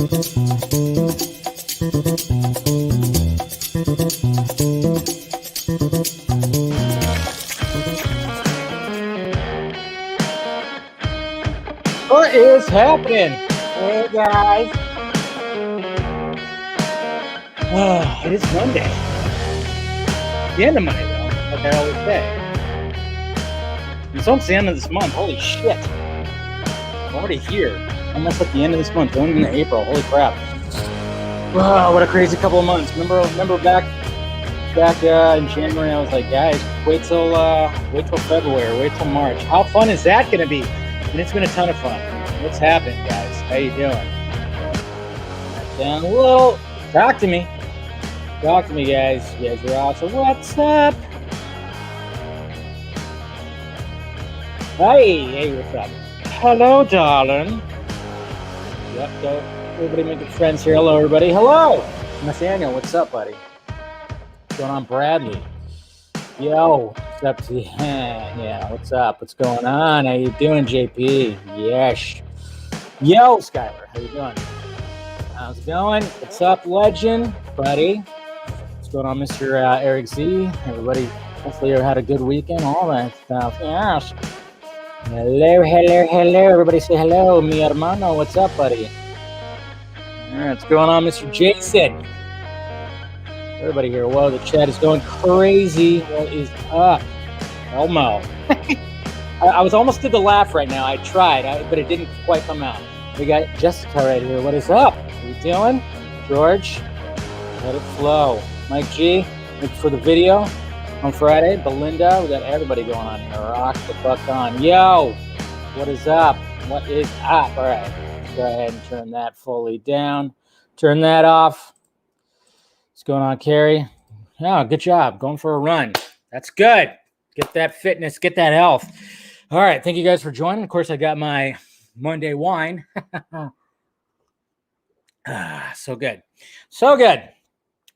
What is happening? Hey guys. It is Monday. The end of Monday, though, like I always say. It's almost the end of this month. Holy shit. I'm already here. Almost at the end of this month, going into April. Holy crap. Wow, what a crazy couple of months. Remember back in January, I was like, guys, wait till February, wait till March. How fun is that going to be? And it's been a ton of fun. What's happening, guys? How you doing? Down a little. Talk to me, guys. You guys are awesome. What's up? Hey, what's up? Hello, darling. Yep, go. Everybody making friends here. Hello, everybody. Hello, Nathaniel. What's up, buddy? What's going on, Bradley? Yo, what's up to you? Yeah, what's up? What's going on? How you doing, JP? Yes. Yo, Skylar, how you doing? How's it going? What's up, legend, buddy? What's going on, Mr. Eric Z? Everybody, hopefully you had a good weekend, all that stuff. Yes. Hello. Everybody say hello, mi hermano. What's up, buddy? All right, what's going on, Mr. Jason? Everybody here. Whoa, the chat is going crazy. What is up? Elmo. I was almost did the laugh right now. I tried, but it didn't quite come out. We got Jessica right here. What is up? How you doing? George? Let it flow. Mike G, look for the video on Friday. Belinda, we got everybody going on here. Rock the fuck on. Yo, what is up? What is up? All right, let's go ahead and turn that fully down. Turn that off. What's going on, Carrie? Yeah, good job. Going for a run. That's good. Get that fitness, get that health. All right, thank you guys for joining. Of course, I got my Monday wine. So good.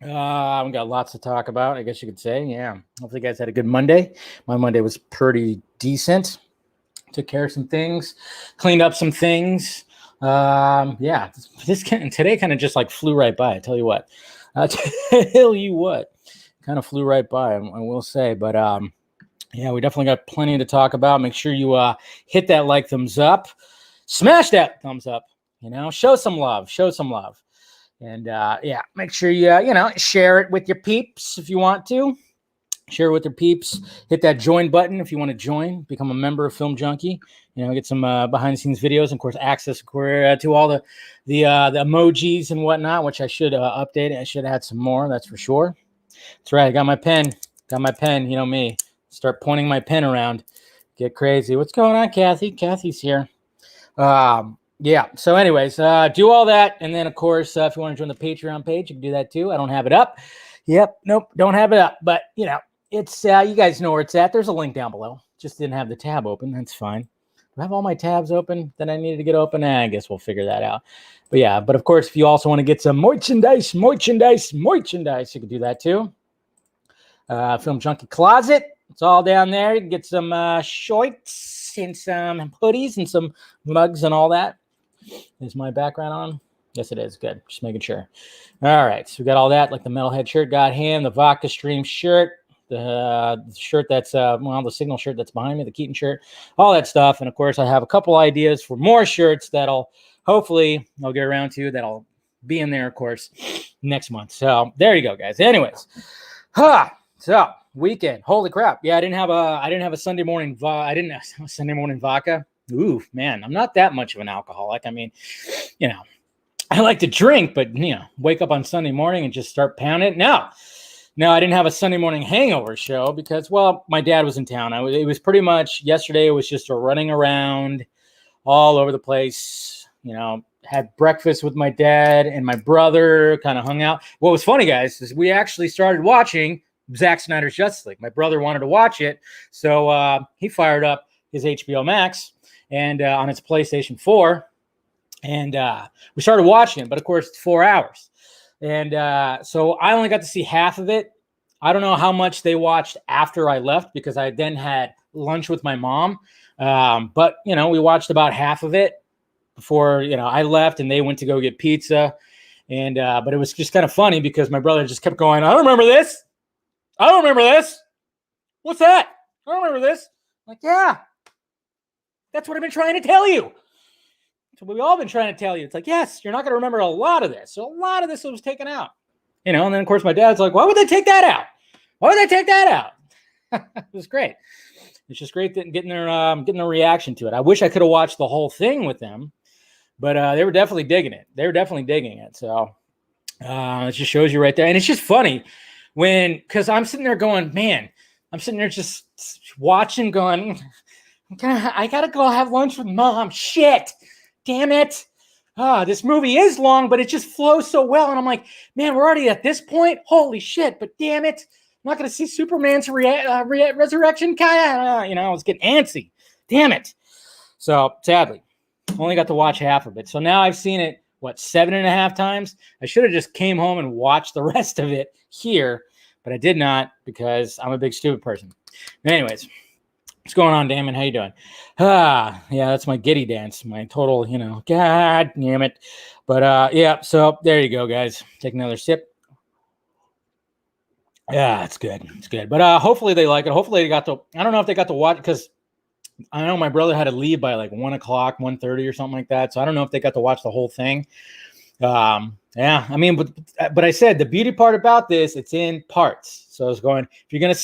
We got lots to talk about, I guess you could say. Yeah. Hopefully you guys had a good Monday. My Monday was pretty decent. Took care of some things, cleaned up some things. Today kind of just like flew right by. I tell you what. Kind of flew right by, I will say. But yeah, we definitely got plenty to talk about. Make sure you hit that like, thumbs up. Smash that thumbs up. Show some love. And make sure you share it with your peeps if you want to. Share it with your peeps. Hit that join button if you want to join. Become a member of Film Junkie. Get some behind the scenes videos, and of course access to all the emojis and whatnot, which I should update. I should add some more. That's for sure. That's right. I got my pen. You know me. Start pointing my pen around. Get crazy. What's going on, Kathy? Kathy's here. Yeah. So anyways, do all that. And then, of course, if you want to join the Patreon page, you can do that too. I don't have it up. Yep. Nope. Don't have it up. But, it's you guys know where it's at. There's a link down below. Just didn't have the tab open. That's fine. Do I have all my tabs open that I needed to get open? I guess we'll figure that out. But yeah, but of course, if you also want to get some merchandise, you can do that too. Film Junkie Closet. It's all down there. You can get some shorts and some hoodies and some mugs and all that. Is my background on? Yes, it is. Good. Just making sure. All right. So we got all that, like the Metalhead shirt, got him, the Vodka Stream shirt, the shirt that's, the Signal shirt that's behind me, the Keaton shirt, all that stuff. And of course, I have a couple ideas for more shirts that'll hopefully I'll get around to. That'll be in there, of course, next month. So there you go, guys. Anyways, so weekend. Holy crap! Yeah, I didn't have a Sunday morning. I didn't have a Sunday morning vodka. Ooh, man, I'm not that much of an alcoholic. I mean, I like to drink, but wake up on Sunday morning and just start pounding it. No, I didn't have a Sunday morning hangover show because, well, my dad was in town. It was pretty much yesterday. It was just a running around all over the place. Had breakfast with my dad and my brother. Kind of hung out. What was funny, guys, is we actually started watching Zack Snyder's Justice League. My brother wanted to watch it, so he fired up his HBO Max and on its PlayStation 4. And we started watching it, but of course, it's 4 hours. And so I only got to see half of it. I don't know how much they watched after I left because I then had lunch with my mom. But, we watched about half of it. before, I left and they went to go get pizza. And, but it was just kind of funny because my brother just kept going, I don't remember this. I don't remember this. What's that? I don't remember this. I'm like, yeah, that's what I've been trying to tell you. That's what we've all been trying to tell you. It's like, yes, you're not going to remember a lot of this. So a lot of this was taken out, and then of course my dad's like, why would they take that out? Why would they take that out? It was great. It's just great getting their reaction to it. I wish I could have watched the whole thing with them, but they were definitely digging it. So it just shows you right there. And it's just funny because I'm sitting there going, man, I'm sitting there just watching going, I got to go have lunch with mom. Shit. Damn it. This movie is long, but it just flows so well. And I'm like, man, we're already at this point. Holy shit. But damn it. I'm not going to see Superman's resurrection. I was getting antsy. Damn it. So sadly, only got to watch half of it. So now I've seen it, 7.5 times? I should have just came home and watched the rest of it here, but I did not because I'm a big stupid person. Anyways, what's going on, Damon? How you doing? Yeah, that's my giddy dance. My total, God damn it. But yeah, so there you go, guys. Take another sip. Yeah, it's good. It's good. But hopefully they like it. Hopefully they got to, I don't know if they got to watch, because I know my brother had to leave by like 1 o'clock, 1:30 or something like that. So I don't know if they got to watch the whole thing. Yeah, I mean, but I said the beauty part about this, it's in parts. So I was going, if you're going to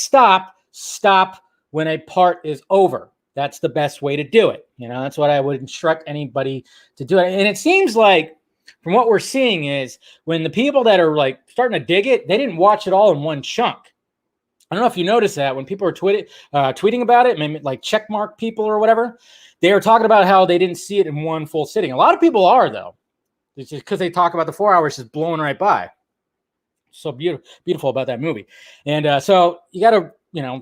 stop when a part is over. That's the best way to do it. That's what I would instruct anybody to do. And it seems like from what we're seeing is when the people that are like starting to dig it, they didn't watch it all in one chunk. I don't know if you noticed that when people are tweeting about it, maybe like checkmark people or whatever, they were talking about how they didn't see it in one full sitting. A lot of people are, though. It's just because they talk about the 4 hours just blowing right by. So beautiful about that movie. And so you got to,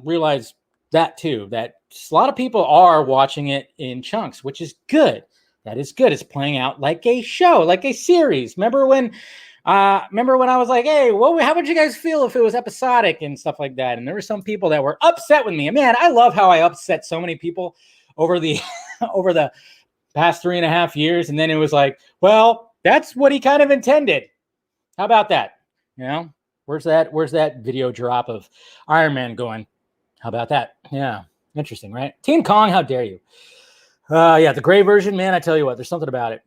realize that too, that a lot of people are watching it in chunks, which is good. That is good. It's playing out like a show, like a series. Remember when I was like, hey, how would you guys feel if it was episodic and stuff like that? And there were some people that were upset with me. And man, I love how I upset so many people over the over the past 3.5 years. And then it was like, well, that's what he kind of intended. How about that? Where's that video drop of Iron Man going? How about that? Yeah, interesting, right? Team Kong, how dare you? Yeah, the gray version, man, I tell you what, there's something about it.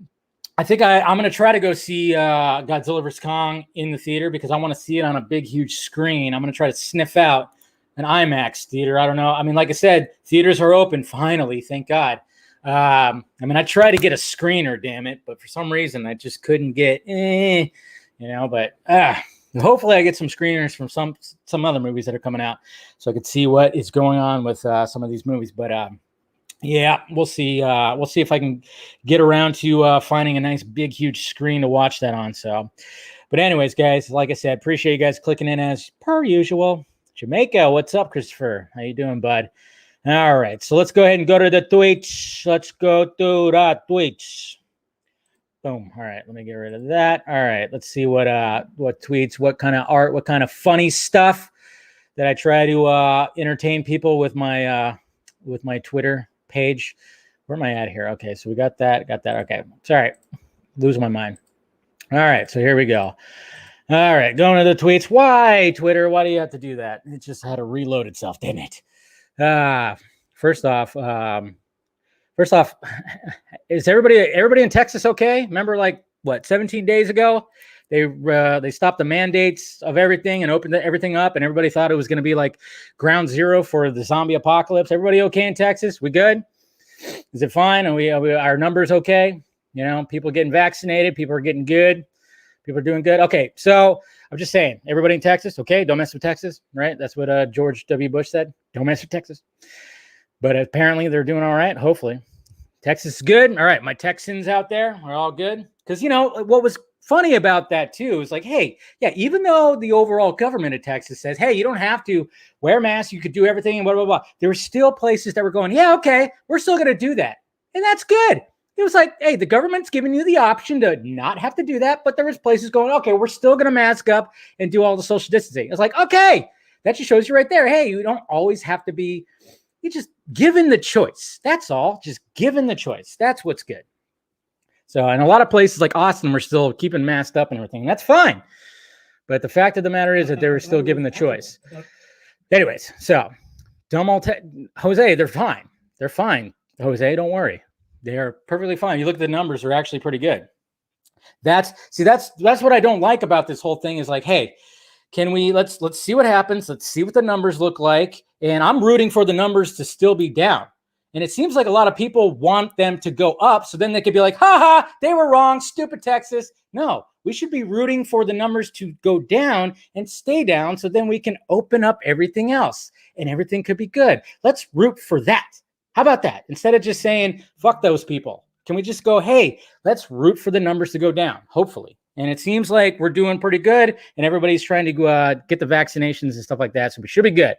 I think I'm going to try to go see Godzilla vs. Kong in the theater because I want to see it on a big, huge screen. I'm going to try to sniff out an IMAX theater. I don't know. I mean, like I said, theaters are open finally, thank God. I mean, I tried to get a screener, damn it, but for some reason I just couldn't get, but hopefully I get some screeners from some other movies that are coming out so I could see what is going on with some of these movies. But yeah, we'll see. We'll see if I can get around to finding a nice, big, huge screen to watch that on. So, but anyways, guys, like I said, appreciate you guys clicking in as per usual. Jamaica, what's up, Christopher? How you doing, bud? All right, so let's go ahead and go to the Twitch. Let's go to the Twitch. Boom. All right, let me get rid of that. All right, let's see what tweets, what kind of art, what kind of funny stuff that I try to entertain people with my Twitter page. Where am I at here? Okay, so we got that. Okay, sorry, losing my mind. All right, so here we go. All right, going to the tweets. Why Twitter? Why do you have to do that? It just had to reload itself. Damn it. First off, is everybody in Texas okay? Remember, 17 days ago, they stopped the mandates of everything and opened everything up, and everybody thought it was going to be like ground zero for the zombie apocalypse. Everybody okay in Texas? We good? Is it fine? Are our numbers okay? People getting vaccinated, people are getting good, people are doing good. Okay, so I'm just saying, everybody in Texas, okay? Don't mess with Texas, right? That's what George W. Bush said. Don't mess with Texas. But apparently they're doing all right, hopefully. Texas is good. All right, my Texans out there are all good. Because, what was funny about that, too, is like, hey, yeah, even though the overall government of Texas says, hey, you don't have to wear masks, you could do everything, and blah, blah, blah. There were still places that were going, yeah, okay, we're still going to do that. And that's good. It was like, hey, the government's giving you the option to not have to do that, but there was places going, okay, we're still going to mask up and do all the social distancing. It's like, okay, that just shows you right there. Hey, you don't always have to be, you just given the choice. That's all. Just given the choice. That's what's good. So, in a lot of places like Austin, we're still keeping masked up and everything. And that's fine. But the fact of the matter is that they were still given the choice. Anyways, so Jose, they're fine. They're fine. Jose, don't worry. They are perfectly fine. You look at the numbers; they're actually pretty good. That's what I don't like about this whole thing. Is like, hey, can we let's see what happens. Let's see what the numbers look like. And I'm rooting for the numbers to still be down. And it seems like a lot of people want them to go up, so then they could be like, ha ha, they were wrong, stupid Texas. No, we should be rooting for the numbers to go down and stay down, so then we can open up everything else and everything could be good. Let's root for that. How about that? Instead of just saying, fuck those people, can we just go, hey, let's root for the numbers to go down, hopefully. And it seems like we're doing pretty good, and everybody's trying to get the vaccinations and stuff like that, so we should be good.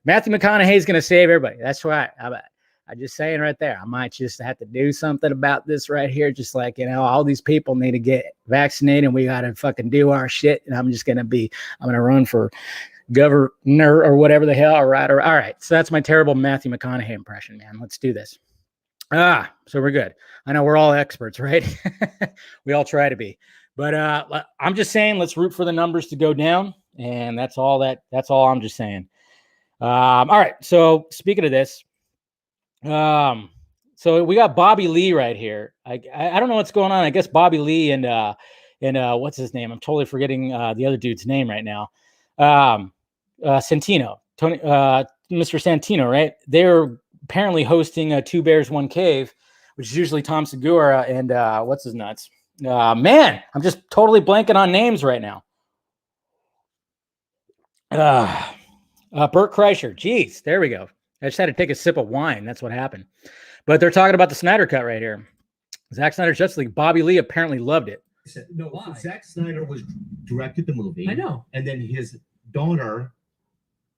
Matthew McConaughey is going to save everybody. That's right. How about I'm just saying right there, I might just have to do something about this right here. Just like, all these people need to get vaccinated and we got to fucking do our shit. And I'm going to run for governor or whatever the hell. All right. So that's my terrible Matthew McConaughey impression, man. Let's do this. So we're good. I know we're all experts, right? We all try to be, but I'm just saying, let's root for the numbers to go down. And that's all I'm just saying. All right. So speaking of this, so we got Bobby Lee right here. I don't know what's going on. I guess Bobby Lee and what's his name? I'm totally forgetting the other dude's name right now. Santino, Tony, Mr. Santino, right? They're apparently hosting Two Bears, One Cave, which is usually Tom Segura and what's his nuts? Man, I'm just totally blanking on names right now. Bert Kreischer. Jeez, there we go. I just had to take a sip of wine. That's what happened. But they're talking about the Snyder Cut right here. Zack Snyder's Justice League. Bobby Lee apparently loved it. No, why? Zack Snyder directed the movie. I know. And then his daughter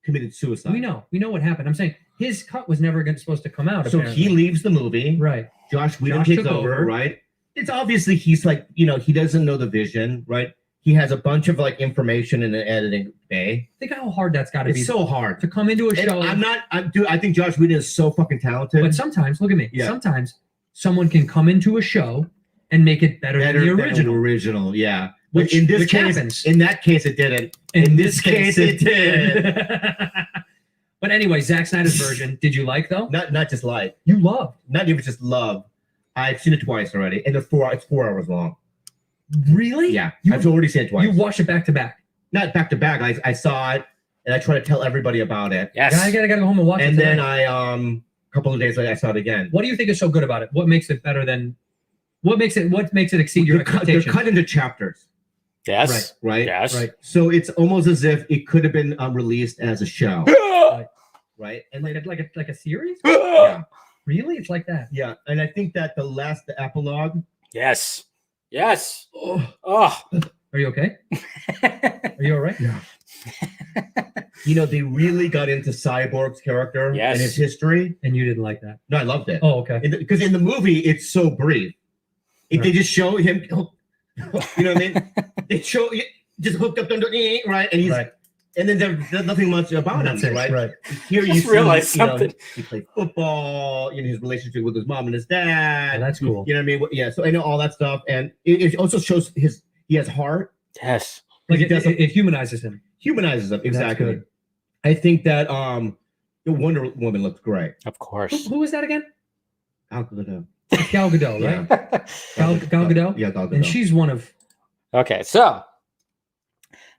committed suicide. We know what happened. I'm saying his cut was never supposed to come out. So apparently. he leaves the movie. Right. Josh Whedon takes over, right? It's obviously he's like, he doesn't know the vision, right? He has a bunch of information in the editing bay. Think how hard that's got to be. It's so hard to come into a show. I think Josh Whedon is so fucking talented. But sometimes, look at me. Yeah. Sometimes someone can come into a show and make it better than the original. Original, yeah. Which in this case, happens. In that case, it didn't. In this case, it did. But anyway, Zack Snyder's version, did you like though? Not just like. You loved. Not even just love. I've seen it twice already, and it's 4 hours long. Really? Yeah, I've already seen it twice. You watched it back to back? Not back to back. I saw it, and I try to tell everybody about it. Yes. I gotta go home and watch it. And then a couple of days later, I saw it again. What do you think is so good about it? What makes it better than? What makes it exceed your expectations? They're cut into chapters. Yes. Right. Yes. Right. So it's almost as if it could have been released as a show. Right. And like a series? Yeah. Really? It's like that? Yeah. And I think that the epilogue. Yes. Yes. Oh. Are you okay? Are you all right? Yeah. They really got into Cyborg's character and his history. And you didn't like that? No, I loved it. Oh, okay. Because in the movie, it's so brief. They just show him, you know what I mean? They show just hooked up, right? And he's and then there's nothing much about him, right? Right. Here you realize something. He played football, his relationship with his mom and his dad. Oh, that's cool. You know what I mean? Yeah. So I know all that stuff, and it also shows he has heart. Yes. Like it humanizes him. Humanizes him, exactly. That's good. I think that the Wonder Woman looks great. Of course. Who is that again? Gal Gadot. Gal Gadot, right? Gal Gadot? Yeah, Gal Gadot. And she's one of... Okay, so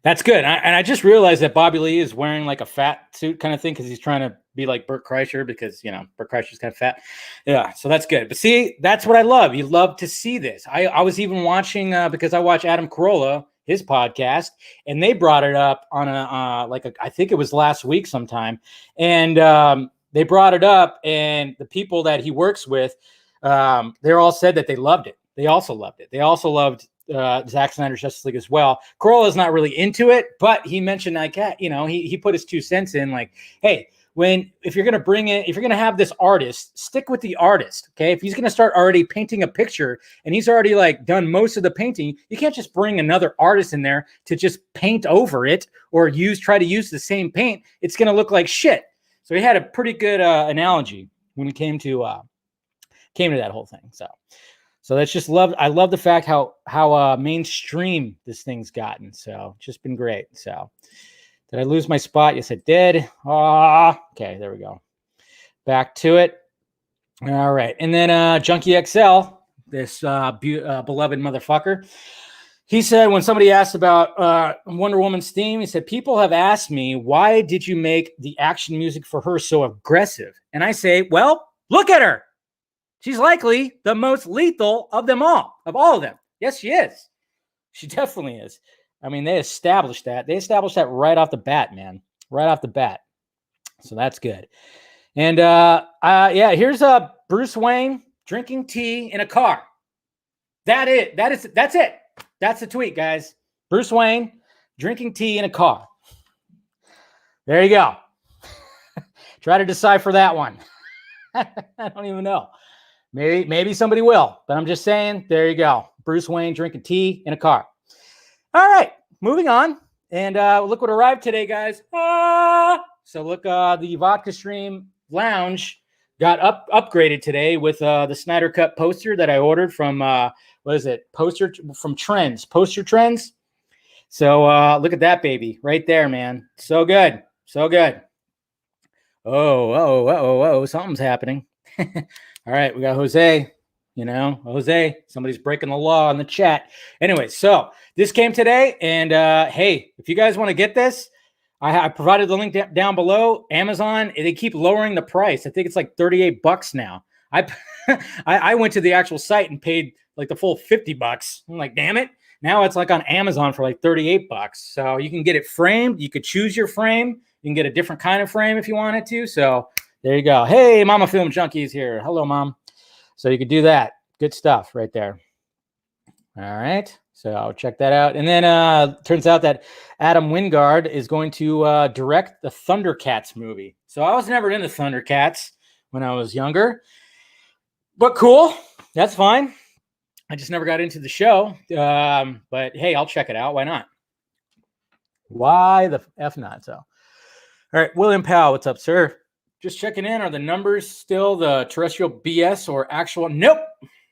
that's good. And I just realized that Bobby Lee is wearing like a fat suit kind of thing because he's trying to be like Bert Kreischer because, Bert Kreischer's kind of fat. Yeah, so that's good. But see, that's what I love. You love to see this. I was even watching because I watch Adam Carolla, his podcast, and they brought it up on I think it was last week sometime. And they brought it up, and the people that he works with, they all said that they loved it. They also loved it. They also loved Zack Snyder's Justice League as well. Corolla's not really into it, but he mentioned he put his 2 cents in like, hey, if you're going to have this artist, stick with the artist. Okay. If he's going to start already painting a picture and he's already done most of the painting, you can't just bring another artist in there to just paint over it or try to use the same paint. It's going to look like shit. So he had a pretty good analogy when it came to that whole thing. So So that's just love. I love the fact how mainstream this thing's gotten. So just been great. So did I lose my spot? Yes, I did. Okay, there we go. Back to it. All right, and then Junkie XL, this beloved motherfucker. He said when somebody asked about Wonder Woman's theme, he said, people have asked me, why did you make the action music for her so aggressive? And I say, well, look at her. She's likely the most lethal of them all, of all of them. Yes, she is. She definitely is. I mean, they established that. They established that right off the bat, man. Right off the bat. So that's good. And yeah, here's Bruce Wayne drinking tea in a car. That's it. That's the tweet, guys. Bruce Wayne drinking tea in a car. There you go. Try to decipher that one. I don't even know. Maybe somebody will, but I'm just saying, there you go. Bruce Wayne drinking tea in a car. All right, moving on. And look what arrived today, guys. So look, the Vodka Stream Lounge got upgraded today with the Snyder Cut poster that I ordered from, what is it? Poster from Trends, Poster Trends. So look at that baby right there, man. So good. So good. Oh, something's happening. All right, we got Jose. Jose, somebody's breaking the law in the chat. Anyway, so this came today, and hey, if you guys want to get this, I provided the link down below. Amazon, they keep lowering the price. I think it's like $38 now. I went to the actual site and paid like the full $50. I'm like, damn it. Now it's like on Amazon for like $38. So you can get it framed. You could choose your frame. You can get a different kind of frame if you wanted to. So there you go. Hey, Mama Film Junkies here. Hello, Mom. So you could do that. Good stuff right there. All right. So I'll check that out. And then turns out that Adam Wingard is going to direct the Thundercats movie. So I was never into Thundercats when I was younger. But cool. That's fine. I just never got into the show. But hey, I'll check it out. Why not? Why the F not? So, all right. William Powell, what's up, sir? Just checking in. Are the numbers still the terrestrial BS or actual? Nope.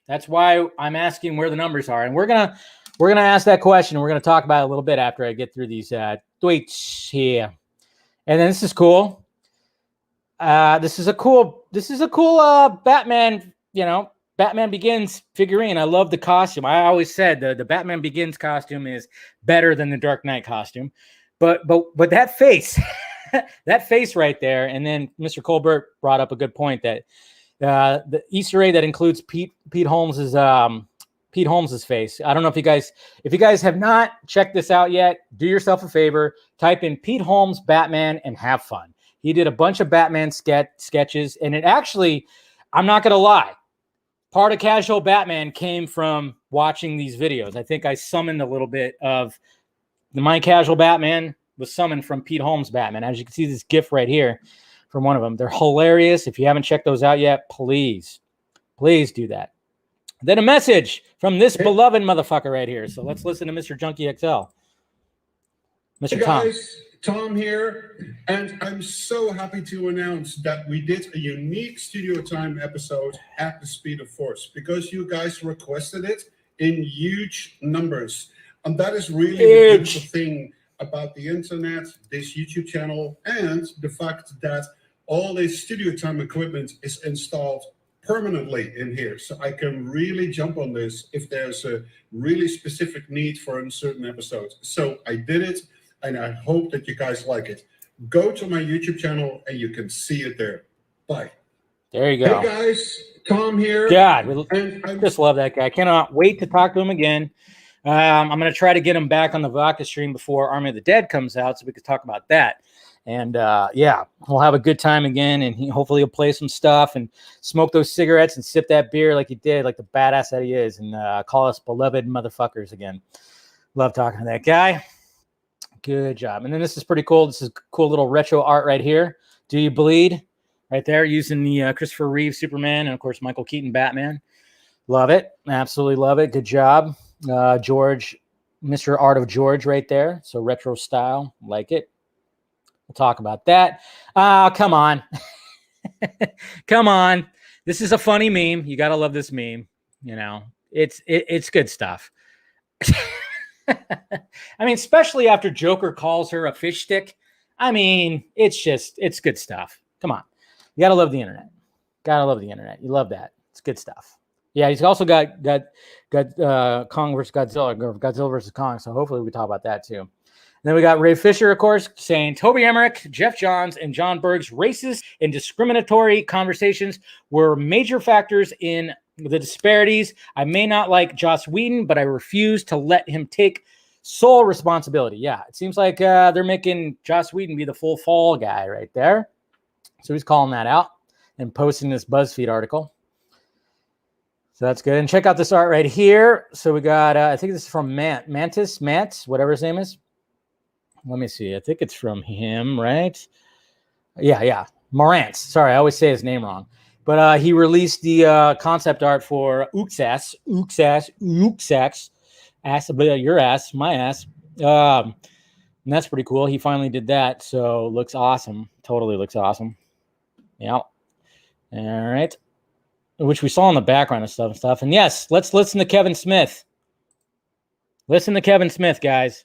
That's why I'm asking where the numbers are. And we're gonna ask that question. We're gonna talk about it a little bit after I get through these tweets here. And then this is cool. This is a cool Batman, Batman Begins figurine. I love the costume. I always said the Batman Begins costume is better than the Dark Knight costume. But that face, that face right there. And then Mr. Colbert brought up a good point that the Easter egg that includes Pete Holmes's face. I don't know if you guys have not checked this out yet, do yourself a favor, type in Pete Holmes Batman and have fun. He did a bunch of Batman sketches, and it actually, I'm not going to lie, part of Casual Batman came from watching these videos. I think I summoned a little bit of my Casual Batman was summoned from Pete Holmes Batman. As you can see this GIF right here from one of them. They're hilarious. If you haven't checked those out yet, please do that. Then a message from this beloved motherfucker right here. So let's listen to Mr. Junkie XL. Mr. Hey guys, Tom here, and I'm so happy to announce that we did a unique Studio Time episode at the speed of force because you guys requested it in huge numbers. And that is really the beautiful thing about the internet, this YouTube channel, and the fact that all this Studio Time equipment is installed permanently in here. So I can really jump on this if there's a really specific need for a certain episode. So I did it, and I hope that you guys like it. Go to my YouTube channel and you can see it there. Bye. There you go. Hey guys, Tom here. God, I just love that guy. I cannot wait to talk to him again. I'm going to try to get him back on the Vodka stream before Army of the Dead comes out so we can talk about that. And yeah, we'll have a good time again. And hopefully he'll play some stuff and smoke those cigarettes and sip that beer like he did, like the badass that he is, and call us beloved motherfuckers again. Love talking to that guy. Good job. And then this is pretty cool. This is cool little retro art right here. Do You Bleed? Right there, using the Christopher Reeve Superman and, of course, Michael Keaton Batman. Love it. Absolutely love it. Good job. George, Mr. Art of George right there. So retro style. Like it. We'll talk about that. Come on. Come on. This is a funny meme. You got to love this meme. It's good stuff. I mean, especially after Joker calls her a fish stick. I mean, it's good stuff. Come on. You gotta love the internet. Gotta love the internet. You love that. It's good stuff. Yeah, he's also got Kong versus Godzilla, or Godzilla versus Kong. So hopefully we talk about that too. And then we got Ray Fisher, of course, saying Toby Emmerich, Jeff Johns, and John Berg's racist and discriminatory conversations were major factors in the disparities. I may not like Joss Whedon, but I refuse to let him take sole responsibility. Yeah, it seems like they're making Joss Whedon be the full fall guy right there. So he's calling that out and posting this BuzzFeed article. So that's good. And check out this art right here. So we got, I think this is from Mantis, whatever his name is. Let me see. I think it's from him, right? Yeah. Morantz. Sorry, I always say his name wrong. But he released the concept art for Uxas, ass, your ass, my ass. And that's pretty cool. He finally did that. So looks awesome. Totally looks awesome. Yeah. All right. Which we saw in the background and stuff. And yes, let's listen to Kevin Smith. Listen to Kevin Smith, guys.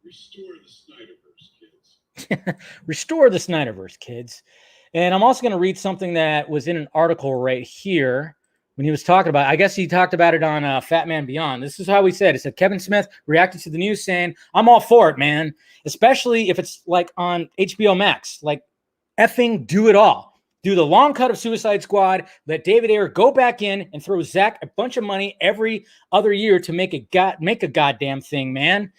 Restore the Snyderverse, kids. Restore the Snyderverse, kids. And I'm also going to read something that was in an article right here when he was talking about it. I guess he talked about it on Fat Man Beyond. This is how he said. It said Kevin Smith reacted to the news saying, I'm all for it, man. Especially if it's like on HBO Max. Like, effing do it all. Do the long cut of Suicide Squad. Let David Ayer go back in and throw Zach a bunch of money every other year to make a goddamn thing, man.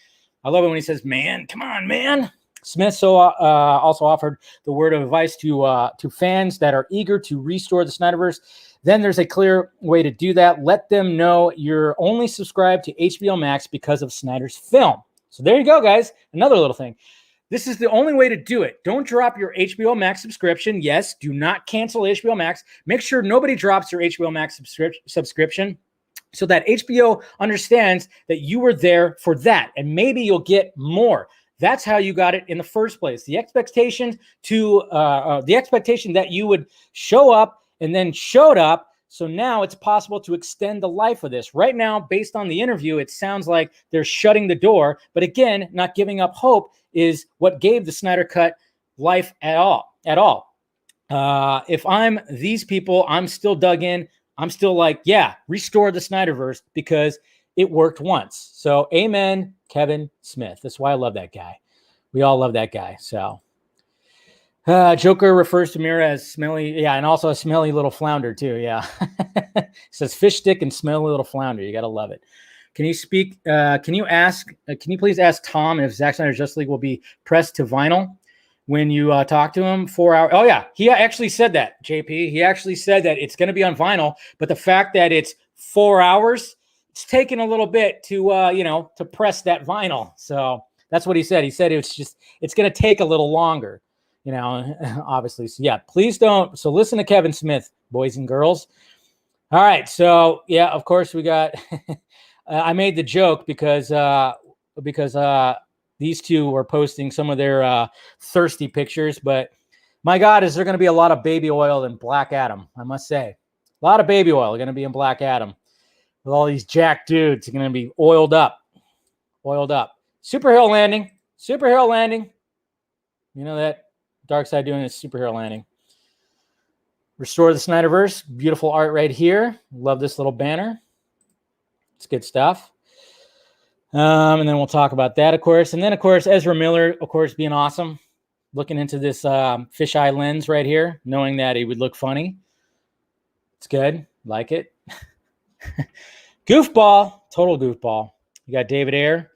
I love it when he says, man, come on, man. Smith also offered the word of advice to fans that are eager to restore the Snyderverse. Then there's a clear way to do that. Let them know you're only subscribed to HBO Max because of Snyder's film. So there you go, guys. Another little thing. This is the only way to do it. Don't drop your HBO Max subscription. Yes, do not cancel HBO Max. Make sure nobody drops their HBO Max subscription so that HBO understands that you were there for that, and maybe you'll get more. That's how you got it in the first place. The expectation that you would show up and then showed up. So now it's possible to extend the life of this. Right now, based on the interview, it sounds like they're shutting the door. But again, not giving up hope is what gave the Snyder Cut life at all. If I'm these people, I'm still dug in. I'm still like, yeah, restore the Snyderverse because it worked once. So amen, Kevin Smith. That's why I love that guy. We all love that guy. So Joker refers to Mira as smelly. Yeah, and also a smelly little flounder too. Yeah. Says fish stick and smelly little flounder. You got to love it. Can you please ask Tom if Zack Snyder's Justice League will be pressed to vinyl when you talk to him? 4 hours. Oh yeah. He actually said that, JP. He actually said that it's going to be on vinyl, but the fact that it's 4 hours, it's taken a little bit to press that vinyl. So that's what he said. He said it's going to take a little longer, obviously. So yeah, please don't. So listen to Kevin Smith, boys and girls. All right. So yeah, of course we got, I made the joke because these two were posting some of their thirsty pictures, but my God, is there going to be a lot of baby oil in Black Adam? I must say, a lot of baby oil going to be in Black Adam. With all these jack dudes are going to be oiled up. Superhero landing. You know that Darkseid doing his superhero landing. Restore the Snyderverse. Beautiful art right here. Love this little banner. It's good stuff. And then we'll talk about that, of course. And then, of course, Ezra Miller, of course, being awesome. Looking into this fisheye lens right here, knowing that he would look funny. It's good. Like it. Goofball. Total goofball. You got David Ayer.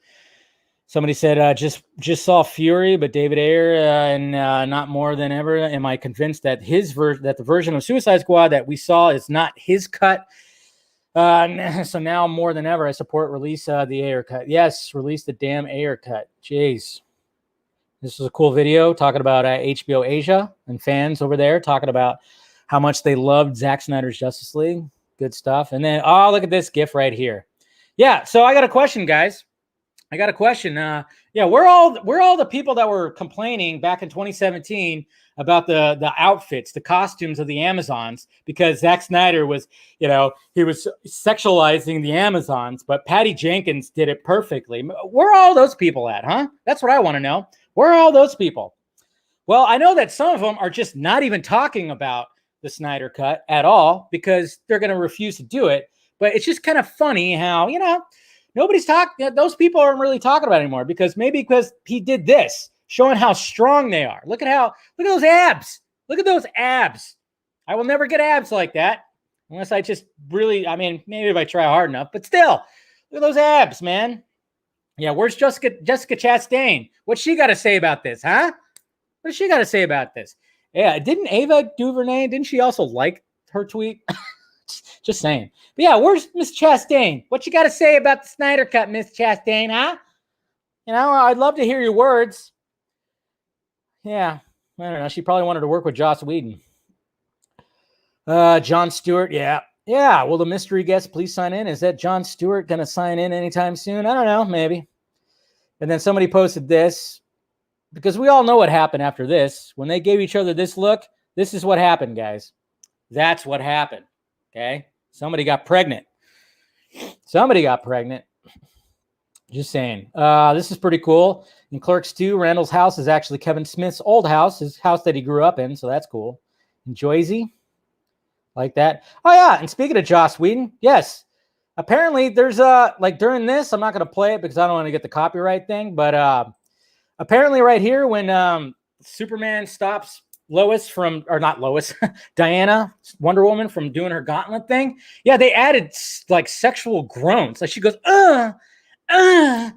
Somebody said, just saw Fury, but David Ayer, and not more than ever, am I convinced that that the version of Suicide Squad that we saw is not his cut. So now more than ever, I support release the Ayer cut. Yes, release the damn Ayer cut. Jeez. This was a cool video talking about HBO Asia and fans over there talking about how much they loved Zack Snyder's Justice League. Good stuff. And then, oh, look at this GIF right here. Yeah, so I got a question, guys. I got a question. Yeah, we're all the people that were complaining back in 2017 about the outfits, the costumes of the Amazons, because Zack Snyder was, he was sexualizing the Amazons, but Patty Jenkins did it perfectly. Where are all those people at, huh? That's what I want to know. Where are all those people? Well, I know that some of them are just not even talking about the Snyder Cut at all because they're going to refuse to do it. But it's just kind of funny how, nobody's talking. Those people aren't really talking about it anymore because he did this, showing how strong they are. Look at those abs. Look at those abs. I will never get abs like that unless I just really, maybe if I try hard enough, but still, look at those abs, man. Yeah, where's Jessica Chastain? What's she got to say about this, huh? What does she got to say about this? Yeah, didn't Ava DuVernay, didn't she also like her tweet? Just saying. But yeah, where's Miss Chastain? What you got to say about the Snyder Cut, Miss Chastain, huh? I'd love to hear your words. Yeah, I don't know. She probably wanted to work with Joss Whedon. Jon Stewart, yeah. Yeah, will the mystery guest please sign in? Is that Jon Stewart going to sign in anytime soon? I don't know, maybe. And then somebody posted this. Because we all know what happened after this. When they gave each other this look, this is what happened, guys. That's what happened. Okay? Somebody got pregnant. Just saying. This is pretty cool. In Clerks 2, Randall's house is actually Kevin Smith's old house, his house that he grew up in, so that's cool. In Joyzy. Like that. Oh, yeah. And speaking of Joss Whedon, yes. Apparently, there's during this, I'm not going to play it because I don't want to get the copyright thing, but apparently right here when Superman stops Diana, Wonder Woman, from doing her gauntlet thing, yeah, they added like sexual groans. Like she goes, like that.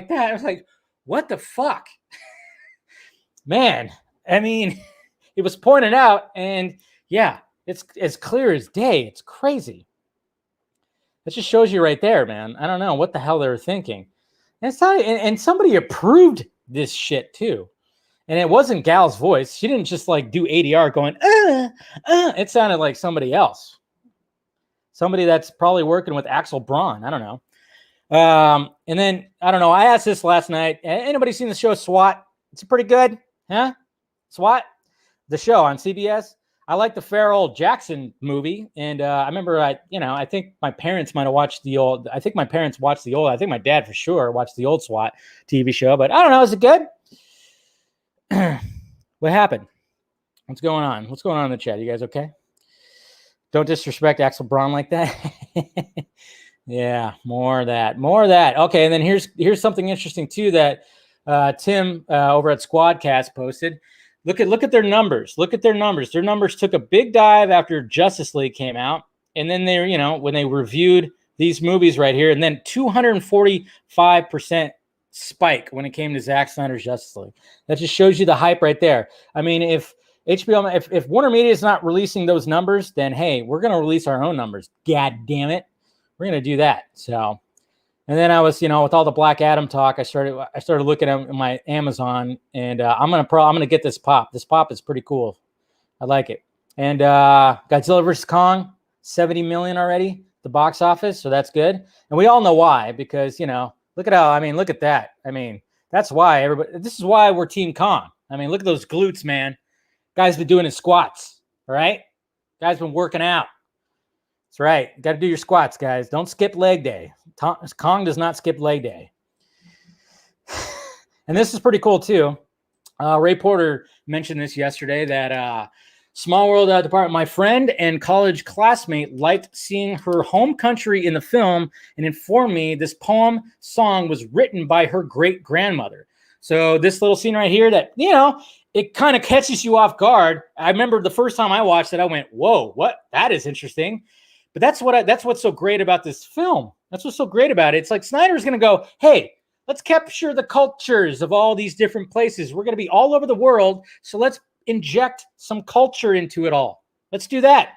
I was like, what the fuck? Man, it was pointed out, and yeah, it's as clear as day. It's crazy. That just shows you right there, man. I don't know what the hell they were thinking. And it's not, and somebody approved this shit too. And it wasn't Gal's voice. She didn't just like do ADR going, It sounded like somebody else. Somebody that's probably working with Axel Braun. I don't know. And then, I don't know. I asked this last night. Anybody seen the show SWAT? It's pretty good. Huh? SWAT? The show on CBS? I like the Farrell Jackson movie. And I remember, I think my parents might have watched the old. I think my parents watched the old. I think my dad for sure watched the old SWAT TV show. But I don't know. Is it good? What happened? What's going on? What's going on in the chat? You guys okay? Don't disrespect Axel Braun like that. Yeah, more of that. Okay, and then here's something interesting too that Tim over at Squadcast posted. Look at their numbers. Their numbers took a big dive after Justice League came out, and then when they reviewed these movies right here, and then 245% spike when it came to Zack Snyder's Justice League. That just shows you the hype right there. If HBO, if Warner Media is not releasing those numbers, then hey, we're going to release our own numbers. God damn it. We're going to do that. So, and then I was, with all the Black Adam talk, I started looking at my Amazon, and I'm going to get this pop. This pop is pretty cool. I like it. And Godzilla vs. Kong, 70 million already, the box office. So that's good. And we all know why, because, look at that. That's why this is why we're Team Kong. Look at those glutes, man. Guy's been doing his squats. All right. Guy's been working out. That's right. You got to do your squats, guys. Don't skip leg day. Kong does not skip leg day. And this is pretty cool too. Ray Porter mentioned this yesterday that Small World Department, my friend and college classmate, liked seeing her home country in the film and informed me this poem song was written by her great-grandmother. So this little scene right here that, it kind of catches you off guard. I remember the first time I watched it, I went, whoa, what? That is interesting. But that's what's so great about this film. That's what's so great about it. It's like Snyder's going to go, hey, let's capture the cultures of all these different places. We're going to be all over the world. So let's inject some culture into it all. Let's do that.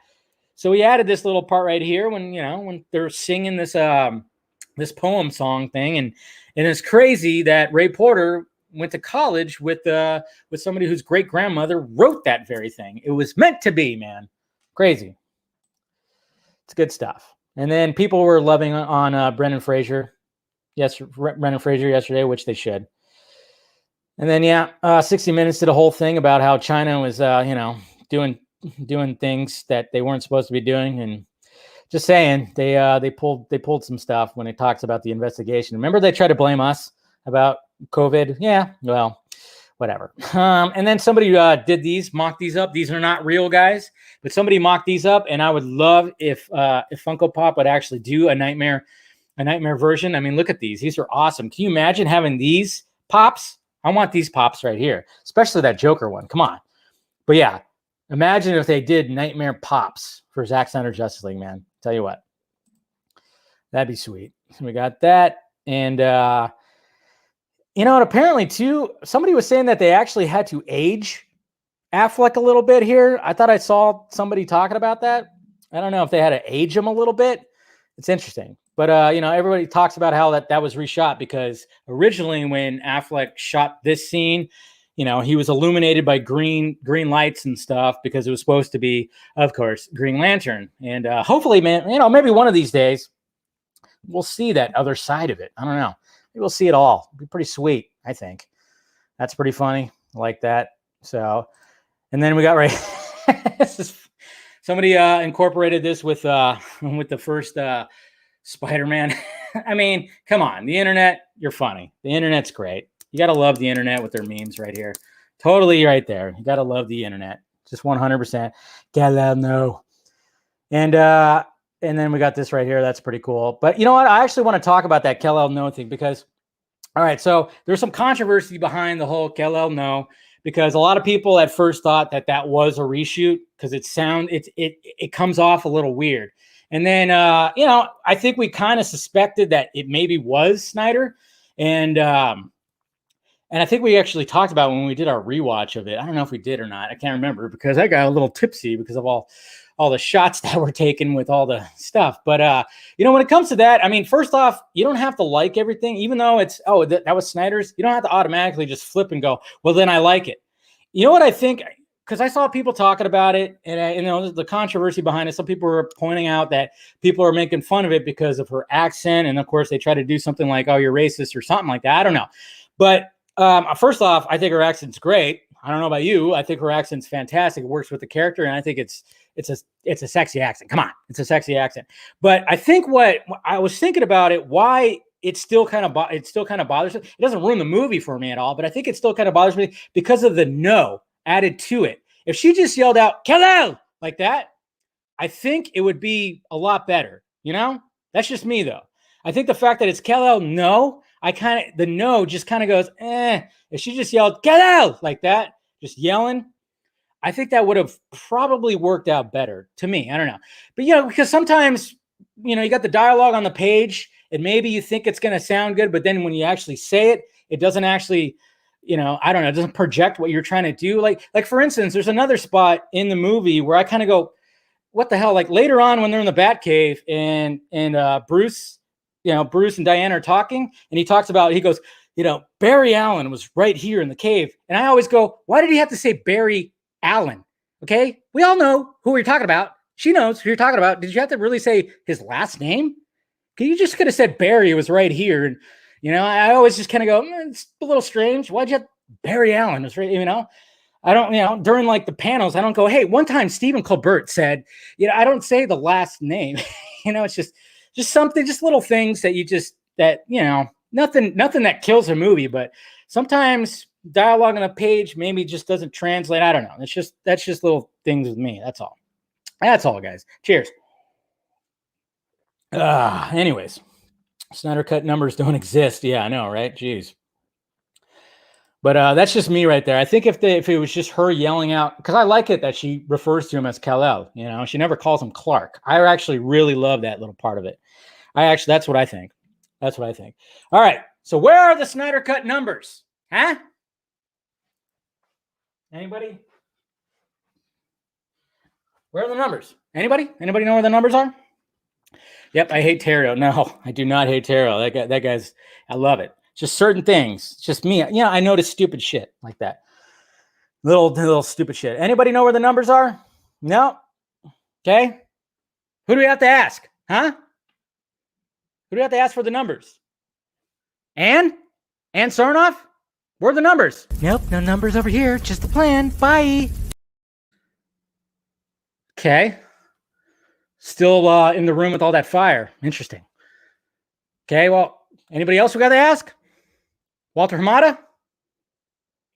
So we added this little part right here when they're singing this this poem song thing, and it's crazy that Ray Porter went to college with somebody whose great grandmother wrote that very thing. It was meant to be, man. Crazy. It's good stuff. And then people were loving on Brendan Fraser. yes, Brendan Fraser yesterday, which they should. And then 60 Minutes did a whole thing about how China was doing things that they weren't supposed to be doing, and just saying they pulled some stuff when it talks about the investigation. Remember, they tried to blame us about COVID. Yeah, well, whatever. And then somebody did mocked these up. These are not real, guys, but somebody mocked these up, and I would love if Funko Pop would actually do a nightmare version. I mean, look at these. These are awesome. Can you imagine having these pops? I want these pops right here, especially that Joker one. Come on. But yeah, imagine if they did nightmare pops for Zack Snyder Justice League, man. Tell you what, that'd be sweet. So we got that. And, and apparently too, somebody was saying that they actually had to age Affleck a little bit here. I thought I saw somebody talking about that. I don't know if they had to age him a little bit. It's interesting. But, everybody talks about how that was reshot, because originally when Affleck shot this scene, he was illuminated by green lights and stuff because it was supposed to be, of course, Green Lantern. And hopefully, man, maybe one of these days we'll see that other side of it. I don't know. Maybe we'll see it all. It'll be pretty sweet, I think. That's pretty funny. I like that. So, and then we got somebody incorporated this with the first Spider-Man. I mean, come on. The internet, you're funny. The internet's great. You got to love the internet with their memes right here. Totally right there. You got to love the internet. Just 100%. Gotta know. And then we got this right here. That's pretty cool. But you know what? I actually want to talk about that Kal-El No thing because, all right, so there's some controversy behind the whole Kal-El No, because a lot of people at first thought that was a reshoot because it comes off a little weird. And then, I think we kind of suspected that it maybe was Snyder. And I think we actually talked about when we did our rewatch of it. I don't know if we did or not. I can't remember because I got a little tipsy because of all the shots that were taken with all the stuff. But, when it comes to that, I mean, first off, you don't have to like everything, even though it's, that was Snyder's. You don't have to automatically just flip and go, well, then I like it. You know what I think? Because I saw people talking about it, and the controversy behind it. Some people were pointing out that people are making fun of it because of her accent, and of course they try to do something like, "Oh, you're racist" or something like that. I don't know, but first off, I think her accent's great. I don't know about you. I think her accent's fantastic. It works with the character, and I think it's a sexy accent. Come on, it's a sexy accent. But I think what I was thinking about it, why it still kind of bothers me. It doesn't ruin the movie for me at all, but I think it still kind of bothers me because of the no added to it. If she just yelled out "Kal-El" like that, I think it would be a lot better. That's just me though. I think the fact that it's Kal-El No, the no just kind of goes, eh. If she just yelled "Kal-El" like that, just yelling, I think that would have probably worked out better to me. I don't know. But because sometimes, you got the dialogue on the page and maybe you think it's going to sound good, but then when you actually say it, it doesn't actually, I don't know, it doesn't project what you're trying to do. Like for instance, there's another spot in the movie where I kind of go, what the hell? Like later on when they're in the Batcave and Bruce and Diana are talking, and he goes, Barry Allen was right here in the cave. And I always go, why did he have to say Barry Allen? Okay. We all know who you're talking about. She knows who you're talking about. Did you have to really say his last name? You just could have said Barry was right here. And, I always just kind of go, it's a little strange. Why'd you have Barry Allen was right? I don't, during like the panels, I don't go, hey, one time Stephen Colbert said, I don't say the last name. It's just something, just little things that nothing that kills a movie, but sometimes dialogue on a page maybe just doesn't translate. I don't know. That's just little things with me. That's all, guys. Cheers. Anyways, Snyder Cut numbers don't exist. Yeah, I know, right? Jeez. But that's just me right there. I think if it was just her yelling out, because I like it that she refers to him as Kal-El. She never calls him Clark. I actually really love that little part of it. That's what I think. All right. So where are the Snyder Cut numbers? Huh? Anybody? Where are the numbers? Anybody? Anybody know where the numbers are? Yep, I hate Tarot. No, I do not hate Tarot. That guy's, I love it. Just certain things. It's just me. I notice stupid shit like that. Little stupid shit. Anybody know where the numbers are? No? Okay. Who do we have to ask? Huh? Who do we have to ask for the numbers? And Sarnoff? Where are the numbers? Nope, no numbers over here. Just the plan. Bye. Okay. Still in the room with all that fire. Interesting. Okay, well, anybody else we got to ask? Walter Hamada?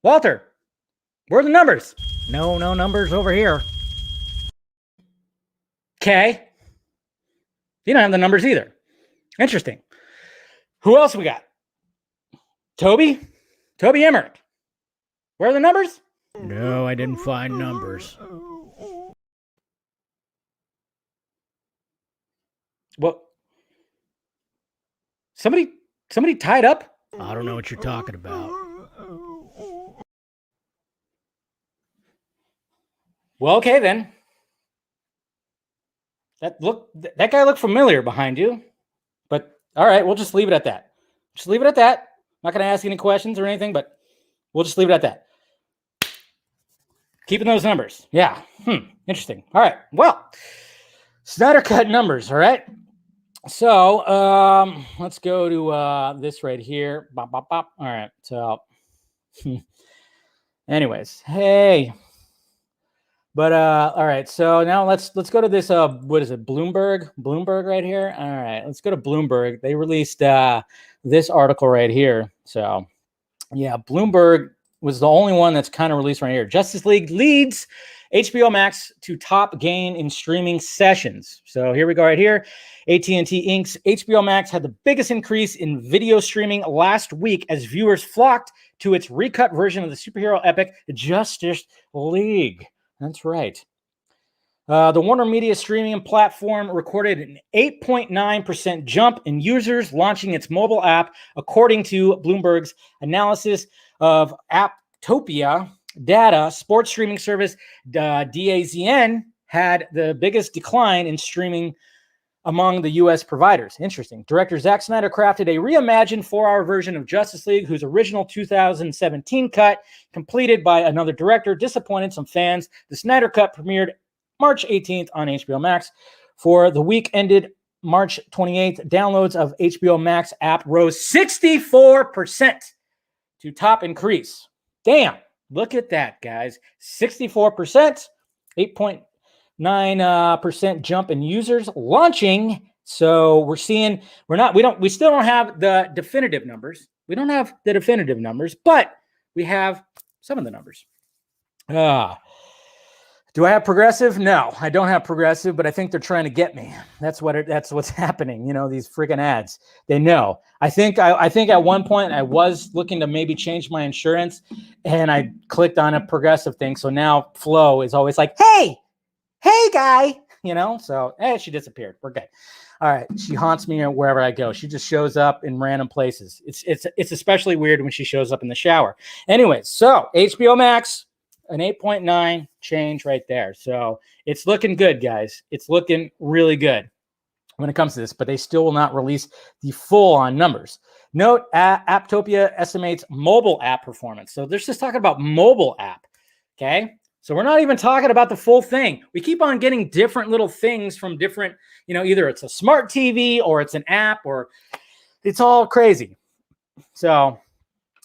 Walter, where are the numbers? No numbers over here. Okay. You don't have the numbers either. Interesting. Who else we got? Toby Emmerich. Where are the numbers? No, I didn't find numbers. Well, somebody tied up? I don't know what you're talking about. Well, okay then. That guy looked familiar behind you. But all right, we'll just leave it at that. Just leave it at that. Not going to ask any questions or anything, but we'll just leave it at that. Keeping those numbers. Yeah. Interesting. All right. Well, Snyder Cut numbers. All right. So let's go to this right here. Bop, bop, bop. All right. So anyways, hey. But all right. So now let's go to this what is it? Bloomberg right here. All right. Let's go to Bloomberg. They released this article right here. So yeah, Bloomberg was the only one that's kind of released right here. Justice League leads HBO Max to top gain in streaming sessions. So here we go right here. AT&T Inc.'s HBO Max had the biggest increase in video streaming last week as viewers flocked to its recut version of the superhero epic Justice League. That's right. The Warner Media streaming platform recorded an 8.9% jump in users launching its mobile app, according to Bloomberg's analysis of Apptopia data. Sports streaming service DAZN had the biggest decline in streaming among the U.S. providers. Interesting. Director Zack Snyder crafted a reimagined 4-hour version of Justice League, whose original 2017 cut, completed by another director, disappointed some fans. The Snyder Cut premiered March 18th on HBO Max. For the week ended March 28th, downloads of HBO Max app rose 64% to top increase. Damn, look at that, guys. 64%, 8.9% jump in users launching. So we're seeing, we still don't have the definitive numbers. We don't have the definitive numbers, but we have some of the numbers. Do I have progressive? No, I don't have progressive, but I think they're trying to get me. That's what's happening. You know, these freaking ads. They know. I think at one point I was looking to maybe change my insurance, and I clicked on a progressive thing. So now Flo is always like, "Hey guy," you know. So she disappeared. We're good. All right. She haunts me wherever I go. She just shows up in random places. It's especially weird when she shows up in the shower. Anyways, so HBO Max. An 8.9 change right there. So it's looking good, guys. It's looking really good when it comes to this, but they still will not release the full-on numbers. Note, Apptopia estimates mobile app performance. So they're just talking about mobile app, okay? So we're not even talking about the full thing. We keep on getting different little things from different, either it's a smart TV or it's an app or it's all crazy. So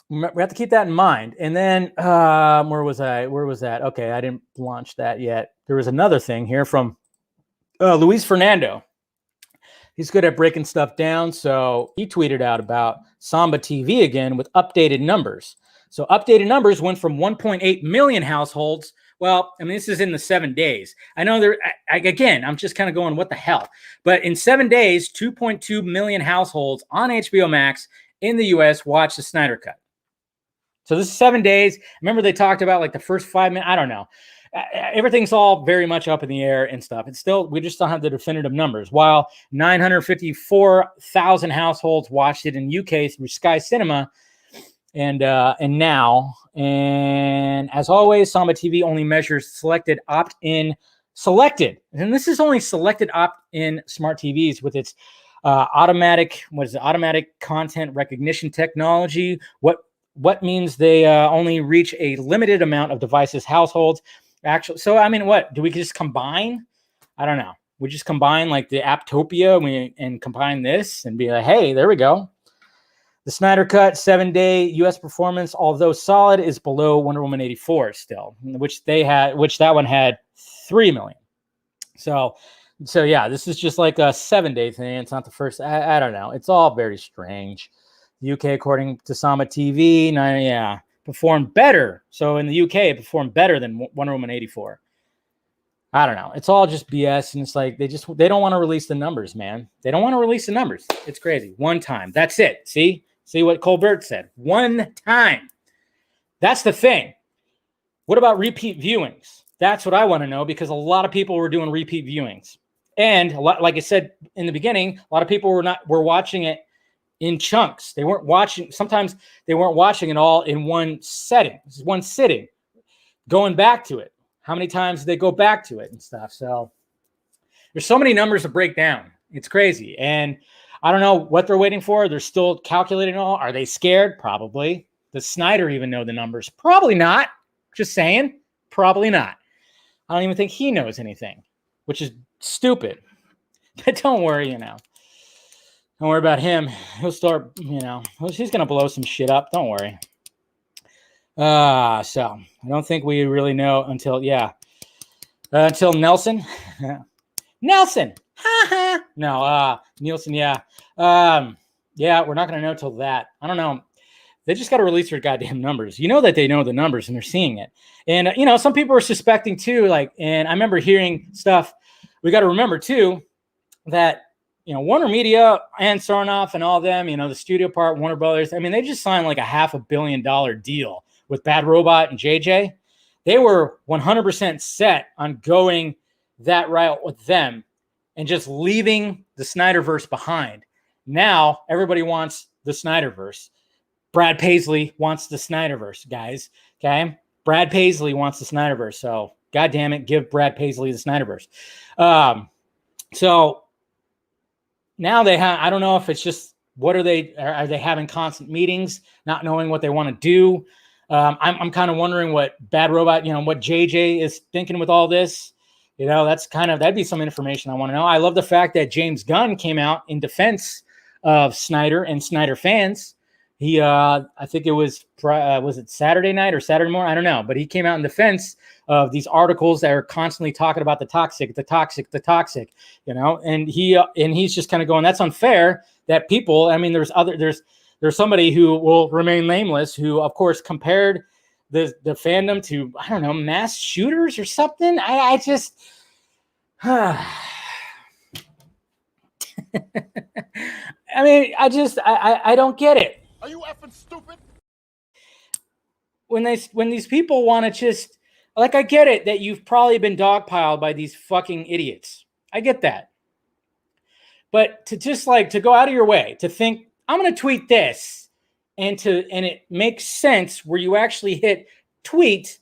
we have to keep that in mind. And then where was that? Okay, I didn't launch that yet. There was another thing here from Luis Fernando. He's good at breaking stuff down. So he tweeted out about Samba TV again with updated numbers. So updated numbers went from 1.8 million households. Well, I mean, this is in the 7 days. I know again, I'm just kind of going, what the hell? But in 7 days, 2.2 million households on HBO Max in the US watched the Snyder Cut. So this is 7 days. Remember they talked about like the first 5 minutes. I don't know. Everything's all very much up in the air and stuff. It's still, we just don't have the definitive numbers. While 954,000 households watched it in UK through Sky Cinema and now. And as always, Samba TV only measures selected opt-in. And this is only selected opt-in smart TVs with its automatic content recognition technology. What means they only reach a limited amount of devices, households. Actually, so I mean, what do we just combine? I don't know. We just combine like the Apptopia and combine this and be like, hey, there we go. The Snyder Cut 7-day U.S. performance, although solid, is below Wonder Woman 84 still, which that one had 3 million. So yeah, this is just like a 7-day thing. It's not the first. I don't know. It's all very strange. The UK, according to Sama TV, performed better. So in the UK, it performed better than Wonder Woman 84. I don't know. It's all just BS, and it's like they don't want to release the numbers, man. They don't want to release the numbers. It's crazy. One time. That's it. See what Colbert said. One time. That's the thing. What about repeat viewings? That's what I want to know, because a lot of people were doing repeat viewings. And a lot, like I said in the beginning, a lot of people were watching it in chunks. They weren't watching. Sometimes they weren't watching it all in one sitting, going back to it. How many times did they go back to it and stuff? So there's so many numbers to break down. It's crazy. And I don't know what they're waiting for. They're still calculating all. Are they scared? Probably. Does Snyder even know the numbers? Probably not. Just saying. Probably not. I don't even think he knows anything, which is stupid. But don't worry, Don't worry about him. He'll start, he's going to blow some shit up. Don't worry. So I don't think we really know until Nelson. Nelson. No, Nielsen. Yeah. Yeah, we're not going to know till that. I don't know. They just got to release their goddamn numbers. You know that they know the numbers and they're seeing it. And, some people are suspecting too, and I remember hearing stuff. We got to remember too that, Warner Media and Sarnoff and all them, the studio part, Warner Brothers, I mean, they just signed like a $500 million deal with Bad Robot and JJ. They were 100% set on going that route with them and just leaving the Snyderverse behind. Now everybody wants the Snyderverse. Brad Paisley wants the Snyderverse, guys. Okay? Brad Paisley wants the Snyderverse. So, God damn it, give Brad Paisley the Snyderverse. So now they have, I don't know if it's just, are they having constant meetings, not knowing what they want to do? I'm kind of wondering what Bad Robot, what JJ is thinking with all this. That'd be some information I want to know. I love the fact that James Gunn came out in defense of Snyder and Snyder fans. He, I think it was it Saturday night or Saturday morning? I don't know, but he came out in defense of these articles that are constantly talking about the toxic, and he's just kind of going, that's unfair that people, I mean, there's somebody who will remain nameless who, of course, compared the fandom to, I don't know, mass shooters or something. I just, I mean, I don't get it. Are you effing stupid? When these people want to just, like, I get it that you've probably been dogpiled by these fucking idiots. I get that. But to just to go out of your way to think, I'm going to tweet this, and it makes sense where you actually hit tweet.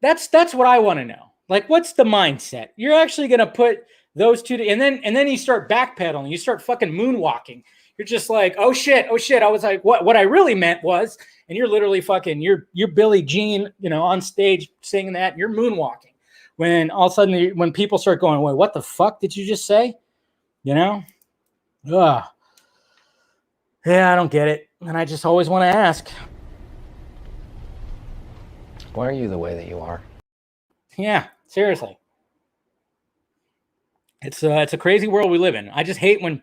That's what I want to know. Like, what's the mindset? You're actually going to put those two, and then you start backpedaling. You start fucking moonwalking. You're just like, oh shit. I was like, what I really meant was, and you're literally fucking, you're Billie Jean, on stage singing that, and you're moonwalking. When all of a sudden, when people start going, wait, what the fuck did you just say? Ugh. Yeah, I don't get it. And I just always want to ask. Why are you the way that you are? Yeah, seriously. It's a crazy world we live in. I just hate when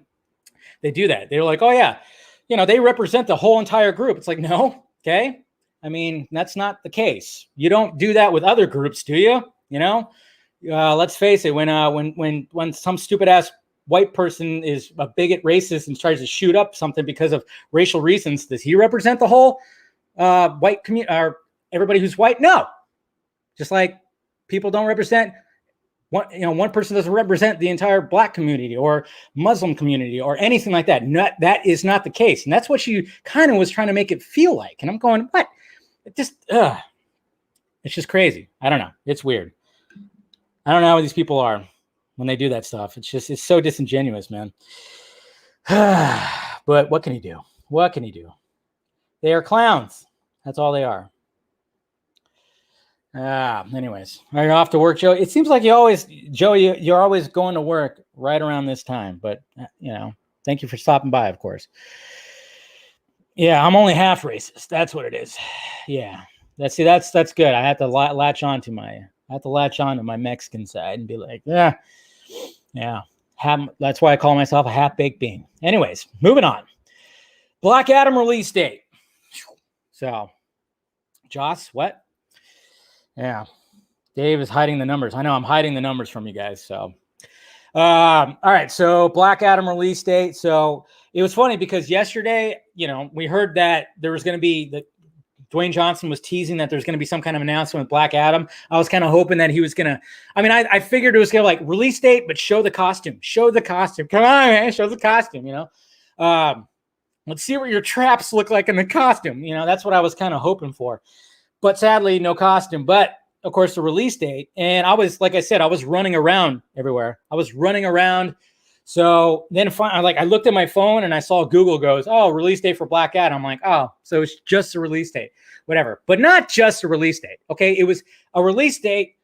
they do that. They're like, oh yeah, they represent the whole entire group. It's like, no, okay. I mean, that's not the case. You don't do that with other groups, do you? Let's face it. When some stupid ass white person is a bigot, racist, and tries to shoot up something because of racial reasons, does he represent the whole white community or everybody who's white? No. Just like people don't represent. One person doesn't represent the entire black community or Muslim community or anything like that. That is not the case. And that's what she kind of was trying to make it feel like. And I'm going, what? It's just crazy. I don't know. It's weird. I don't know how these people are when they do that stuff. It's so disingenuous, man. But what can he do? What can he do? They are clowns. That's all they are. Anyways, are you off to work, Joe? It seems like you're always going to work right around this time, but thank you for stopping by, of course. Yeah, I'm only half racist. That's what it is. Yeah. That's good. I have to latch on to my Mexican side and be like, yeah. That's why I call myself a half-baked bean. Anyways, moving on. Black Adam release date. So, Joss, what? Yeah. Dave is hiding the numbers. I know I'm hiding the numbers from you guys. So, all right. So, Black Adam release date. So, it was funny because yesterday, we heard that there was going to be Dwayne Johnson was teasing that there's going to be some kind of announcement with Black Adam. I was kind of hoping that he was going to, I figured it was going to like release date, but show the costume. Come on, man. Show the costume, Let's see what your traps look like in the costume. That's what I was kind of hoping for. But sadly, no costume. But of course, the release date. And I was, like I said, I was running around everywhere. So then I looked at my phone and I saw Google goes, oh, release date for Black Adam. I'm like, oh, so it's just a release date, whatever. But not just a release date. Okay. It was a release date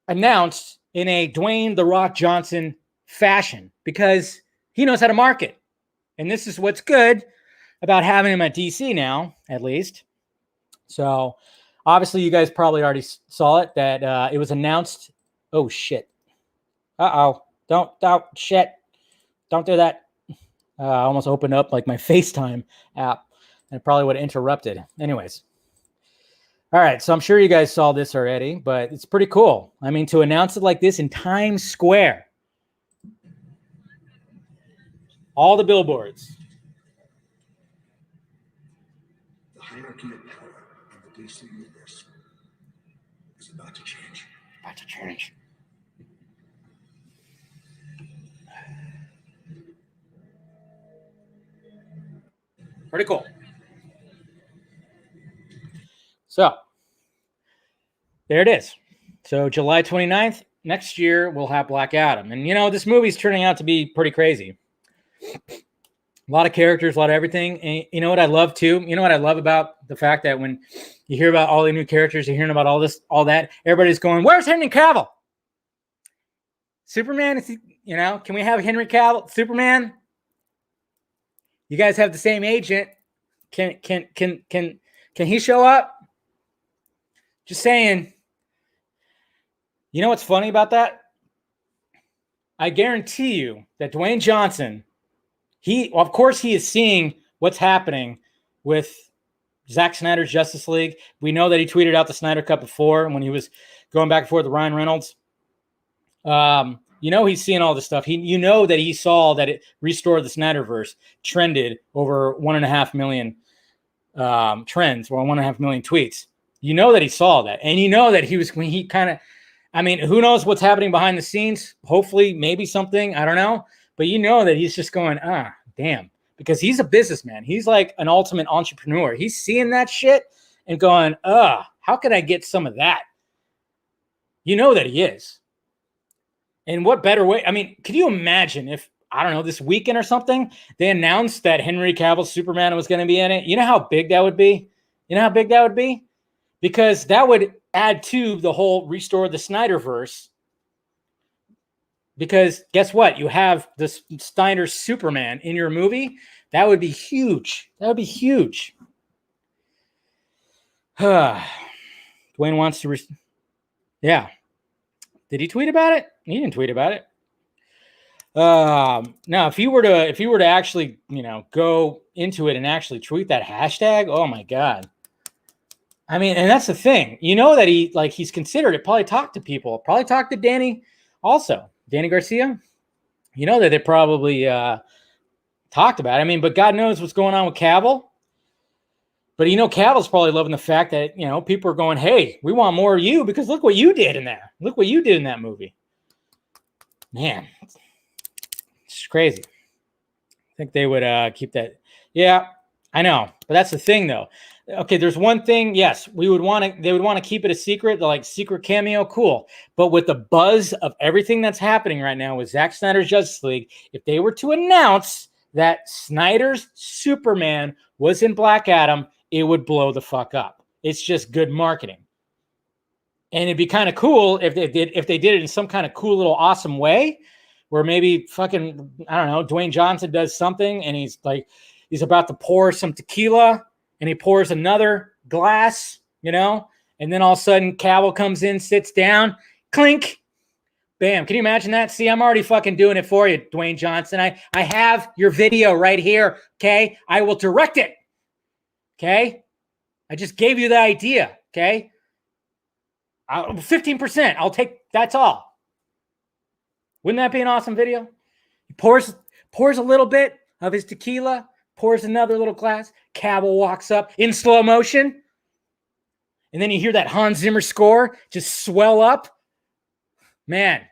announced in a Dwayne "The Rock" Johnson fashion because he knows how to market. And this is what's good about having him at DC now, at least. So obviously you guys probably already saw it that it was announced. Oh, shit. Don't do that. I almost opened up like my FaceTime app and it probably would have interrupted. Anyways. All right. So I'm sure you guys saw this already, but it's pretty cool. To announce it like this in Times Square. All the billboards. The hierarchy of power in the DC universe is about to change. Pretty cool. So, there it is. So, July 29th, next year, we'll have Black Adam. And, this movie's turning out to be pretty crazy. A lot of characters, a lot of everything. And you know what I love, too? You know what I love about the fact that when you hear about all the new characters, you're hearing about all this, all that, everybody's going, where's Henry Cavill? Superman, can we have Henry Cavill? Superman? You guys have the same agent. Can he show up? Just saying. You know what's funny about that? I guarantee you that Dwayne Johnson, of course he is seeing what's happening with Zack Snyder's Justice League. We know that he tweeted out the Snyder Cut before when he was going back and forth with Ryan Reynolds. He's seeing all this stuff. That he saw that it restored the Snyderverse trended over 1.5 million trends or 1.5 million tweets. That he saw that. And that he kind of, who knows what's happening behind the scenes? Hopefully, maybe something. I don't know. But that he's just going, damn. Because he's a businessman. He's like an ultimate entrepreneur. He's seeing that shit and going, how can I get some of that? That he is. And what better way? Could you imagine if, I don't know, this weekend or something, they announced that Henry Cavill's Superman was going to be in it? You know how big that would be? Because that would add to the whole restore the Snyderverse. Because guess what? You have the Snyder Superman in your movie. That would be huge. Dwayne wants to... Yeah. Did he tweet about it? He didn't tweet about it. Now, if you were to actually, go into it and actually tweet that hashtag, oh my God. And that's the thing. That he's considered it. Probably talked to people. Probably talked to Danny also. Danny Garcia. That they probably talked about it. But God knows what's going on with Cavill. But Cavill's probably loving the fact that, people are going, hey, we want more of you because look what you did in there. Look what you did in that movie. Man, it's crazy. I think they would keep that. Yeah, I know. But that's the thing, though. Okay, there's one thing. Yes, they would want to keep it a secret, the secret cameo, cool. But with the buzz of everything that's happening right now with Zack Snyder's Justice League, if they were to announce that Snyder's Superman was in Black Adam, it would blow the fuck up. It's just good marketing. And it'd be kind of cool if they did it in some kind of cool little awesome way where maybe fucking, I don't know, Dwayne Johnson does something and he's like, he's about to pour some tequila, and he pours another glass, and then all of a sudden Cavill comes in, sits down, clink, bam. Can you imagine that? See, I'm already fucking doing it for you, Dwayne Johnson. I have your video right here, okay? I will direct it, okay? I just gave you the idea, okay? 15%, I'll take, that's all. Wouldn't that be an awesome video? He pours a little bit of his tequila, pours another little glass. Cavill walks up in slow motion. And then you hear that Hans Zimmer score just swell up. Man,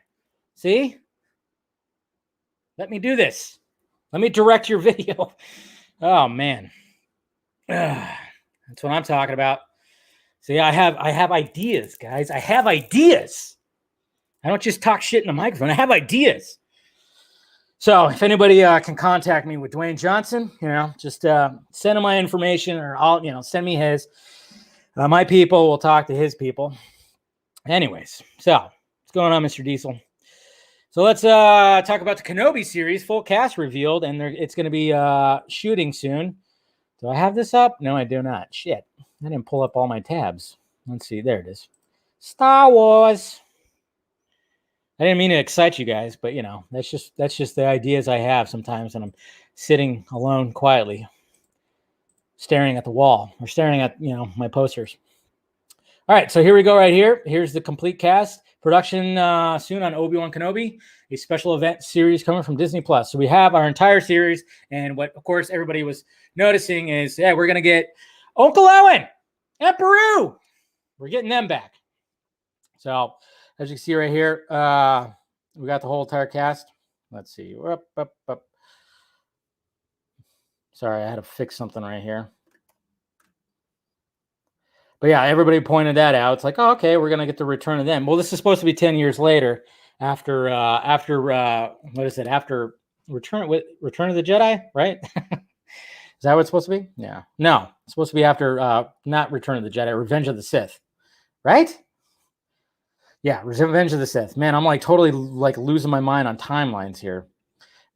see? Let me do this. Let me direct your video. Oh, man. That's what I'm talking about. See, I have ideas, guys. I have ideas. I don't just talk shit in the microphone. I have ideas. So if anybody can contact me with Dwayne Johnson, just send him my information, or I'll, send me his. My people will talk to his people. Anyways, so what's going on, Mr. Diesel? So let's talk about the Kenobi series, full cast revealed, and it's going to be shooting soon. Do I have this up? No, I do not. Shit. I didn't pull up all my tabs. Let's see. There it is. Star Wars. I didn't mean to excite you guys, but that's just the ideas I have sometimes when I'm sitting alone quietly, staring at the wall or staring at my posters. All right, so here we go right here. Here's the complete cast. Production soon on Obi-Wan Kenobi, a special event series coming from Disney Plus. So we have our entire series, and what of course everybody was noticing is, we're gonna get Uncle Owen and Peru. We're getting them back. So as you can see right here, we got the whole entire cast. Let's see. Up. Sorry, I had to fix something right here. But yeah, everybody pointed that out. It's like, oh, okay, we're gonna get the return of them. Well, this is supposed to be 10 years later, after what is it? After Return of the Jedi, right? Is that what it's supposed to be? Yeah. No, it's supposed to be after not Return of the Jedi, Revenge of the Sith, right? Yeah, Revenge of the Sith. Man, I'm totally losing my mind on timelines here.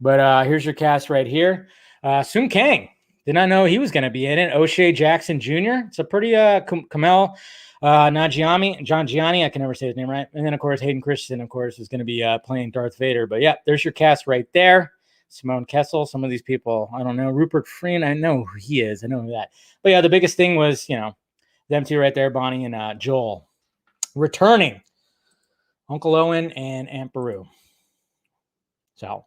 But here's your cast right here. Sung Kang. Did not know he was going to be in it. O'Shea Jackson Jr. It's a pretty Kamel Nanjiani. I can never say his name right. And then, of course, Hayden Christensen, of course, is going to be playing Darth Vader. But, yeah, there's your cast right there. Simone Kessel. Some of these people, I don't know. Rupert Friend, I know who he is. I know that. But, yeah, the biggest thing was, them two right there, Bonnie and Joel, returning. Uncle Owen and Aunt Beru. So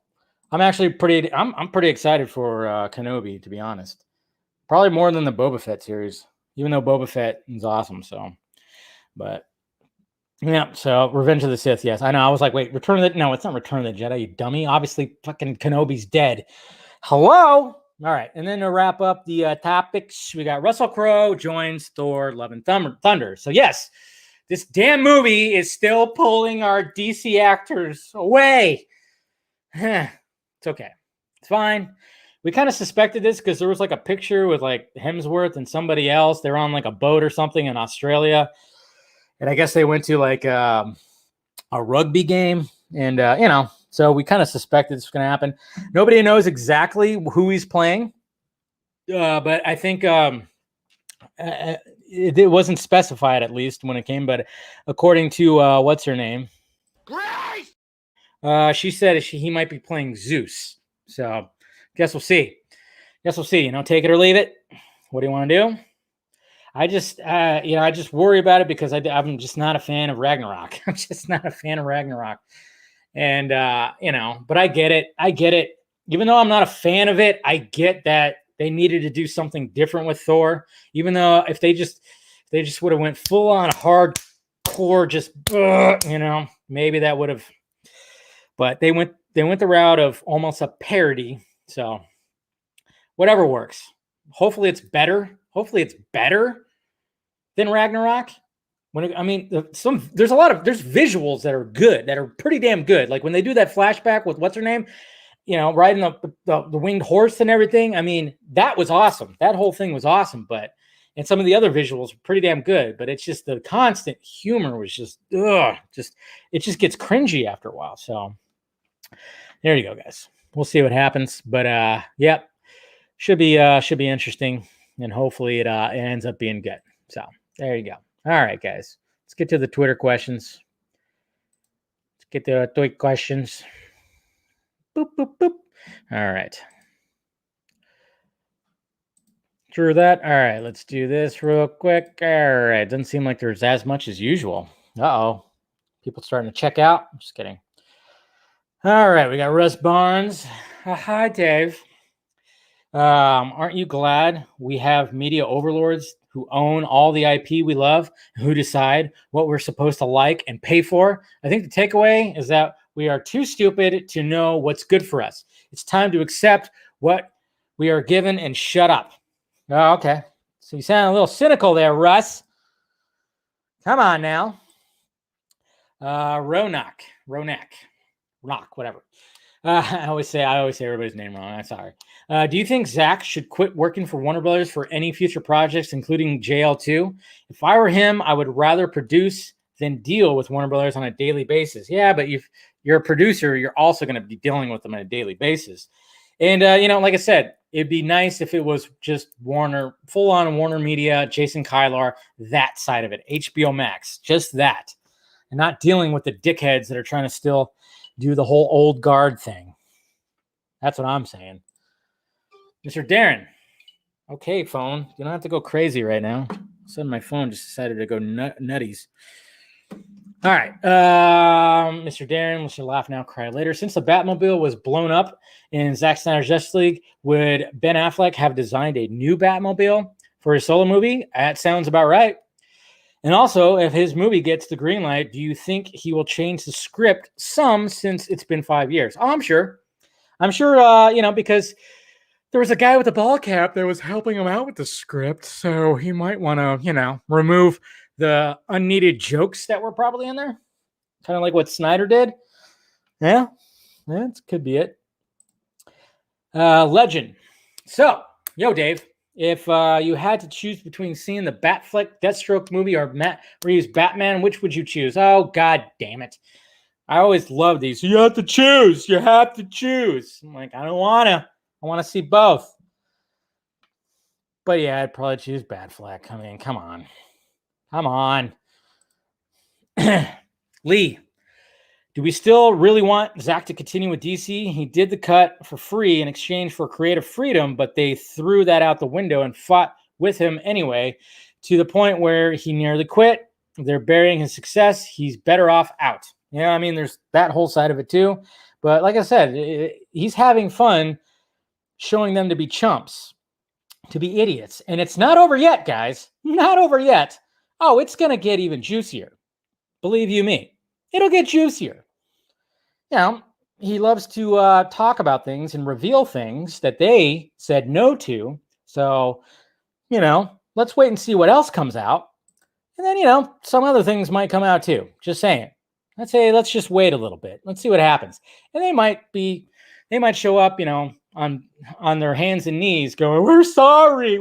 I'm actually I'm pretty excited for Kenobi, to be honest. Probably more than the Boba Fett series, even though Boba Fett is awesome. So, but yeah. So Revenge of the Sith. Yes, I know. I was like, wait, Return of the? No, it's not Return of the Jedi. You dummy. Obviously, fucking Kenobi's dead. Hello. All right, and then to wrap up the topics, we got Russell Crowe joins Thor: Love and Thunder. So yes. This damn movie is still pulling our DC actors away. It's okay. It's fine. We kind of suspected this because there was a picture with Hemsworth and somebody else. They're on a boat or something in Australia. And I guess they went to a rugby game. And, so we kind of suspected this was going to happen. Nobody knows exactly who he's playing. But I think... it wasn't specified, at least when it came, but according to what's her name, she said he might be playing Zeus. So guess we'll see. Take it or leave it. What do you want to do? I just worry about it because I'm just not a fan of Ragnarok. I'm just not a fan of Ragnarok. And but I get it. Even though I'm not a fan of it, I get that they needed to do something different with Thor, even though if they just would have went full on hardcore, just maybe that would have. But they went the route of almost a parody. So whatever works. Hopefully it's better. Hopefully it's better than Ragnarok. There's visuals that are good, that are pretty damn good. Like when they do that flashback with what's her name. Riding the winged horse and everything. I mean, that was awesome. That whole thing was awesome. And some of the other visuals were pretty damn good. But it's just the constant humor was it just gets cringy after a while. So there you go, guys. We'll see what happens. But should be interesting, and hopefully it ends up being good. So there you go. All right, guys, let's get to the Twitter questions. Let's get to the Twitter questions. Boop boop boop. All right. Through that. All right, let's do this real quick. All right, doesn't seem like there's as much as usual. Uh-oh. People starting to check out. I'm just kidding. All right, we got Russ Barnes. Hi, Dave. Aren't you glad we have media overlords who own all the IP we love, who decide what we're supposed to like and pay for? I think the takeaway is that we are too stupid to know what's good for us. It's time to accept what we are given and shut up. Oh, okay. So you sound a little cynical there, Russ. Come on now. Ronak, whatever. I always say everybody's name wrong. I'm sorry. Do you think Zach should quit working for Warner Brothers for any future projects, including JL2? If I were him, I would rather produce than deal with Warner Brothers on a daily basis. Yeah, but if you're a producer, you're also going to be dealing with them on a daily basis. And, like I said, it'd be nice if it was just Warner, full-on Warner Media, Jason Kylar, that side of it, HBO Max, just that. And not dealing with the dickheads that are trying to still do the whole old guard thing. That's what I'm saying. Mr. Darren. Okay, phone. You don't have to go crazy right now. All of a sudden, my phone just decided to go nutties. All right. Mr. Darren, we should laugh now, cry later. Since the Batmobile was blown up in Zack Snyder's Justice League, would Ben Affleck have designed a new Batmobile for his solo movie? That sounds about right. And also, if his movie gets the green light, do you think he will change the script some since it's been 5 years? Oh, I'm sure. Because there was a guy with a ball cap that was helping him out with the script. So he might want to, remove the unneeded jokes that were probably in there. Kind of like what Snyder did. Yeah, that could be it. Legend. So, yo, Dave. If you had to choose between seeing the Batfleck Deathstroke movie or Matt Reeves' Batman, which would you choose? Oh, God damn it. I always love these. You have to choose. You have to choose. I'm like, I don't want to. I want to see both. But yeah, I'd probably choose Batfleck. I mean, come on. Come on. Lee. Do we still really want Zach to continue with DC? He did the cut for free in exchange for creative freedom, but they threw that out the window and fought with him anyway, to the point where he nearly quit. They're burying his success. He's better off out. Yeah, I mean, there's that whole side of it too. But like I said, he's having fun showing them to be chumps, to be idiots. And it's not over yet, guys. Not over yet. Oh, it's going to get even juicier. Believe you me. It'll get juicier. He loves to talk about things and reveal things that they said no to. So, let's wait and see what else comes out. And then, some other things might come out too. Just saying. Let's just wait a little bit. Let's see what happens. And they might show up, on their hands and knees going, we're sorry.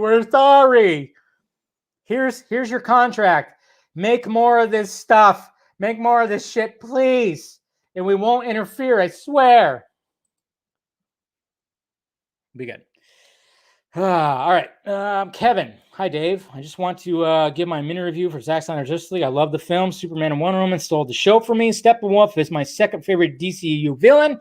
Here's your contract. Make more of this stuff. Make more of this shit, please. And we won't interfere, I swear. Be good. All right. Kevin. Hi, Dave. I just want to give my mini review for Zack Snyder's Justice League. I love the film. Superman and Wonder Woman stole the show for me. Steppenwolf is my second favorite DCU villain.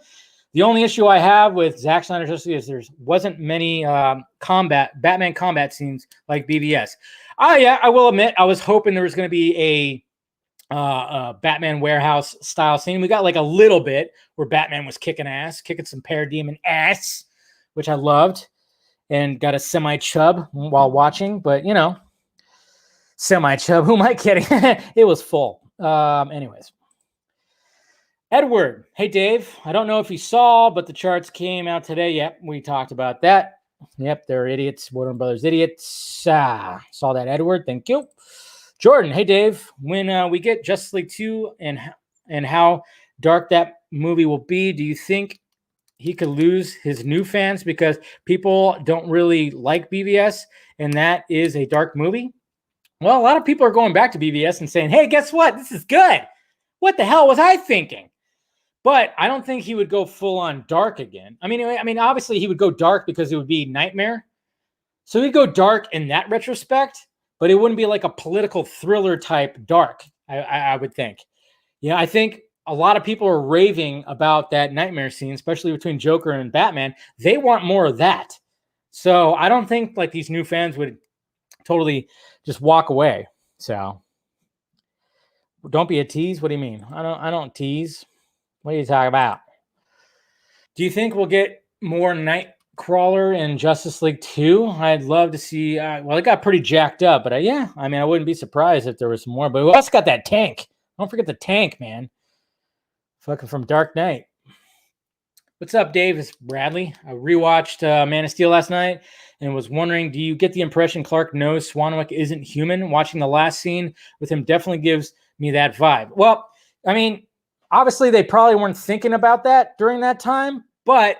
The only issue I have with Zack Snyder's Justice League is there wasn't many Batman combat scenes like BVS. Yeah, I will admit, I was hoping there was going to be a Batman warehouse style scene. We got like a little bit where Batman was kicking some parademon ass, which I loved, and got a semi-chub while watching. But, semi-chub, who am I kidding? It was full. Anyways. Edward. Hey, Dave. I don't know if you saw, but the charts came out today. Yep, we talked about that. Yep, they're idiots. Warner Brothers idiots. Saw that, Edward. Thank you. Jordan. Hey, Dave. When we get Justice League 2 and how dark that movie will be, do you think he could lose his new fans because people don't really like BVS and that is a dark movie? Well, a lot of people are going back to BVS and saying, hey, guess what? This is good. What the hell was I thinking? But I don't think he would go full on dark again. I mean, obviously he would go dark because it would be Nightmare. So he'd go dark in that retrospect, but it wouldn't be like a political thriller type dark, I would think. Yeah, I think a lot of people are raving about that Nightmare scene, especially between Joker and Batman. They want more of that. So I don't think like these new fans would totally just walk away. So don't be a tease. What do you mean? I don't tease. What are you talking about? Do you think we'll get more Nightcrawler in Justice League 2? I'd love to see. Well, it got pretty jacked up, but yeah, I mean, I wouldn't be surprised if there was more. But we also got that tank. Don't forget the tank, man. Fucking from Dark Knight. What's up, Dave? It's Bradley. I rewatched Man of Steel last night and was wondering, do you get the impression Clark knows Swanwick isn't human? Watching the last scene with him definitely gives me that vibe. Well, I mean, obviously they probably weren't thinking about that during that time, but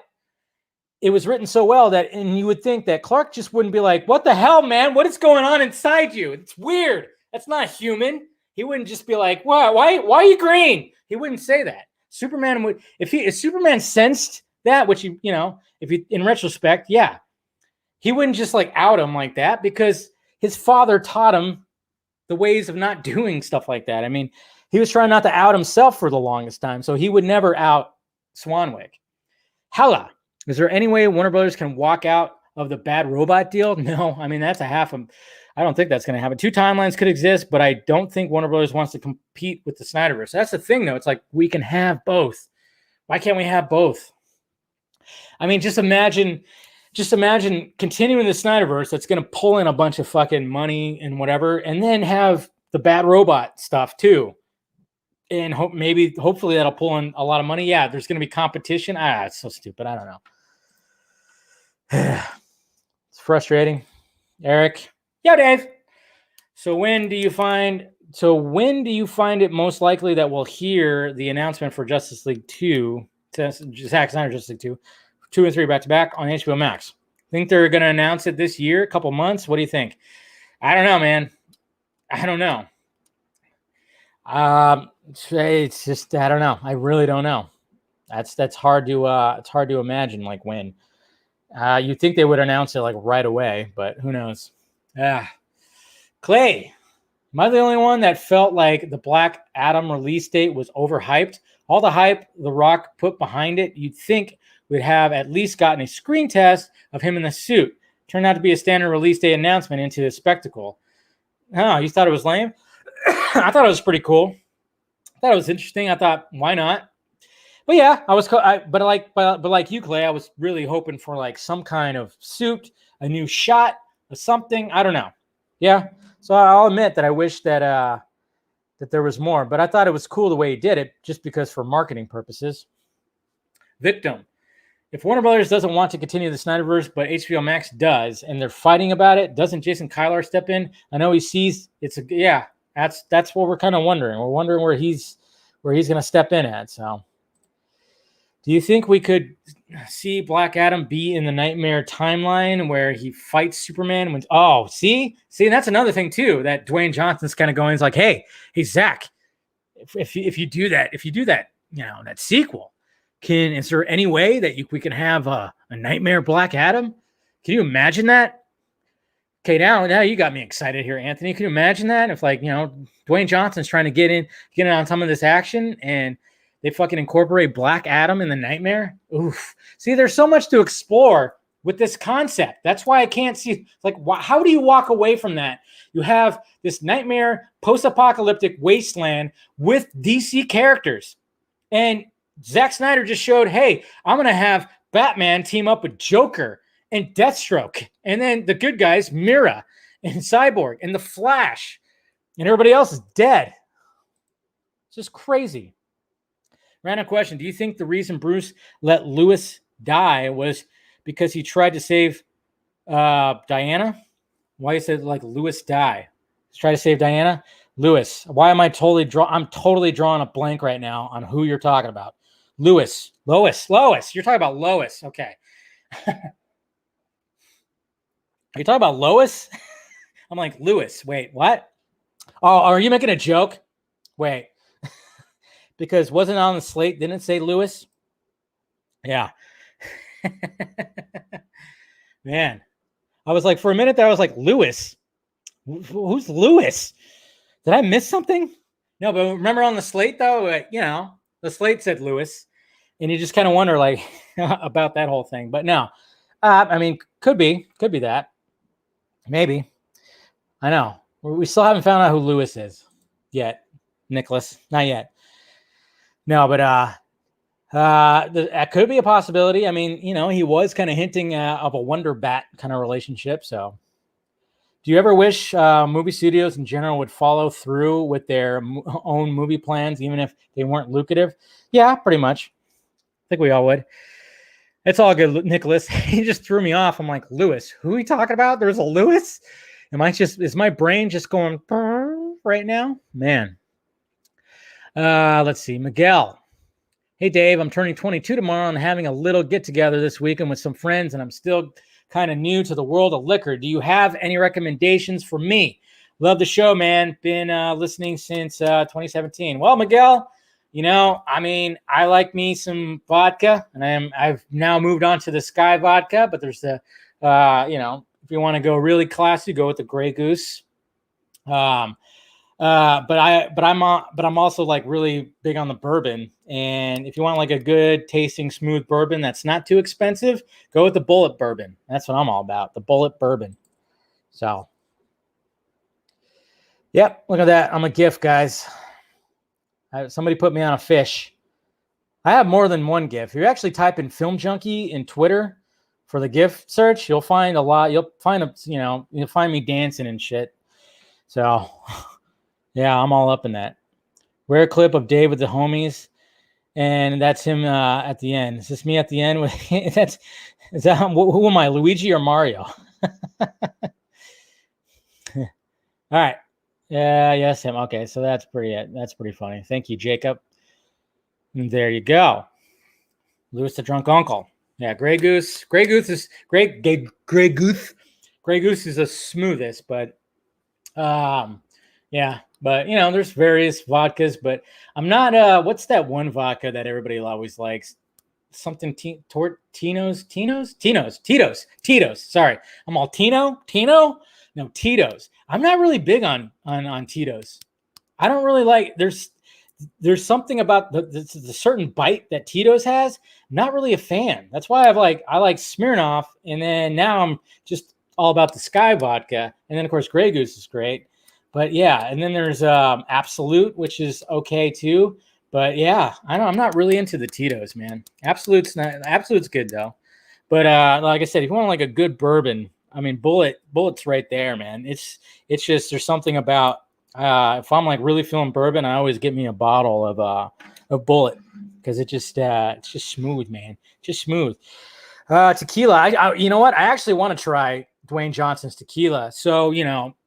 it was written so well that, and you would think that Clark just wouldn't be like, what the hell, man? What is going on inside you? It's weird. That's not human. He wouldn't just be like, why are you green? He wouldn't say that. Superman would, if Superman sensed that, which if you in retrospect, yeah, he wouldn't just like out him like that because his father taught him the ways of not doing stuff like that. I mean, he was trying not to out himself for the longest time, so he would never out Swanwick. Hella, is there any way Warner Brothers can walk out of the Bad Robot deal? No, I mean that's I don't think that's going to happen. 2 timelines could exist, but I don't think Warner Brothers wants to compete with the Snyderverse. That's the thing, though. It's like we can have both. Why can't we have both? I mean, just imagine continuing the Snyderverse that's going to pull in a bunch of fucking money and whatever, and then have the Bad Robot stuff too. And hopefully that'll pull in a lot of money. Yeah, there's going to be competition. It's so stupid. I don't know. It's frustrating. Eric. Yeah, Dave. So when do you find it most likely that we'll hear the announcement for Justice League 2, Zack Snyder Justice League 2 and 3 back to back on HBO Max? Think they're going to announce it this year, a couple months? What do you think? I don't know, man. I don't know. It's just I don't know. I really don't know. That's hard to imagine. Like when you'd think they would announce it like right away, but who knows? Clay, am I the only one that felt like the Black Adam release date was overhyped? All the hype The Rock put behind it, you'd think we'd have at least gotten a screen test of him in the suit. Turned out to be a standard release day announcement into a spectacle. Oh, you thought it was lame? I thought it was pretty cool. I thought it was interesting. I thought, why not? But yeah, but like you, Clay, I was really hoping for like some kind of suit, a new shot, or something. I don't know. Yeah, so I'll admit that I wish that there was more, but I thought it was cool the way he did it, just because for marketing purposes. Victim. If Warner Brothers doesn't want to continue the Snyderverse, but HBO Max does, and they're fighting about it, doesn't Jason Kylar step in? I know he sees that's what we're kind of wondering. We're wondering where he's going to step in at. So, do you think we could see Black Adam be in the Nightmare timeline where he fights Superman? See, and that's another thing too that Dwayne Johnson's kind of going. He's like, hey, Zach, if you do that, that sequel, is there any way that we can have a Nightmare Black Adam? Can you imagine that? Okay, now you got me excited here, Anthony. Can you imagine that if Dwayne Johnson's trying to get in on some of this action and they fucking incorporate Black Adam in the Nightmare? Oof. See, there's so much to explore with this concept. That's why I can't see, how do you walk away from that? You have this Nightmare post-apocalyptic wasteland with DC characters. And Zack Snyder just showed, hey, I'm going to have Batman team up with Joker and Deathstroke. And then the good guys, Mira and Cyborg and the Flash. And everybody else is dead. It's just crazy. Random question. Do you think the reason Bruce let Lewis die was because he tried to save Diana? Why you said Lewis die? He's trying to save Diana? Lewis. Why am I I'm totally drawing a blank right now on who you're talking about. Lois. You're talking about Lois. Okay. Are you talking about Lois? I'm like, Lewis. Wait, what? Oh, are you making a joke? Wait. because wasn't on the slate. Didn't it say Lewis? Yeah. Man, I was like, for a minute there, I was like, Lewis? Who's Lewis? Did I miss something? No, but remember on the slate, though, the slate said Lewis, and you just kind of wonder, like, about that whole thing. But no, I mean, could be that. Maybe. I know. We still haven't found out who Lewis is yet, Nicholas. Not yet. No, but that could be a possibility. I mean, he was kind of hinting of a Wonder Bat kind of relationship. So, do you ever wish movie studios in general would follow through with their own movie plans, even if they weren't lucrative? Yeah, pretty much. I think we all would. It's all good, Nicholas. He just threw me off. I'm like, Lewis, who are we talking about? There's a Lewis? Is my brain just going right now? Man. Let's see. Miguel. Hey, Dave, I'm turning 22 tomorrow and having a little get-together this weekend with some friends, and I'm still kind of new to the world of liquor. Do you have any recommendations for me? Love the show, man. Been listening since 2017. Well, Miguel, I mean, I like me some vodka, and I've now moved on to the Sky vodka, but there's the, if you want to go really classy, go with the Grey Goose. But I'm also like really big on the bourbon. And if you want like a good tasting, smooth bourbon that's not too expensive, go with the Bullet bourbon. That's what I'm all about, the Bullet bourbon. So, yep, look at that. I'm a gift, guys. Somebody put me on a fish. I have more than one gift. If you actually type in Film Junkie in Twitter for the gift search, you'll find a lot. You'll find you'll find me dancing and shit. So. Yeah, I'm all up in that. Rare clip of Dave with the homies, and that's him at the end. Is this me at the end? Who am I, Luigi or Mario? All right. Yeah, yes, him. Okay, so that's pretty funny. Thank you, Jacob. And there you go. Louis the Drunk Uncle. Yeah, Grey Goose. Grey Goose is great. Grey Goose. Grey Goose is the smoothest, but yeah. But, there's various vodkas, but I'm not, what's that one vodka that everybody always likes? Something, Tito's. Sorry. I'm all Tino? No, Tito's. I'm not really big on Tito's. I don't really like, there's something about the certain bite that Tito's has. I'm not really a fan. That's why I like Smirnoff. And then now I'm just all about the Sky vodka. And then of course, Grey Goose is great. But yeah, and then there's Absolute, which is okay too. But yeah, I'm not really into the Tito's, man. Absolute's good though. But like I said, if you want like a good bourbon, I mean Bullet's right there, man. It's just there's something about if I'm like really feeling bourbon, I always get me a bottle of Bullet because it's just smooth, man. Just smooth. Tequila. I you know what? I actually want to try Dwayne Johnson's tequila. So,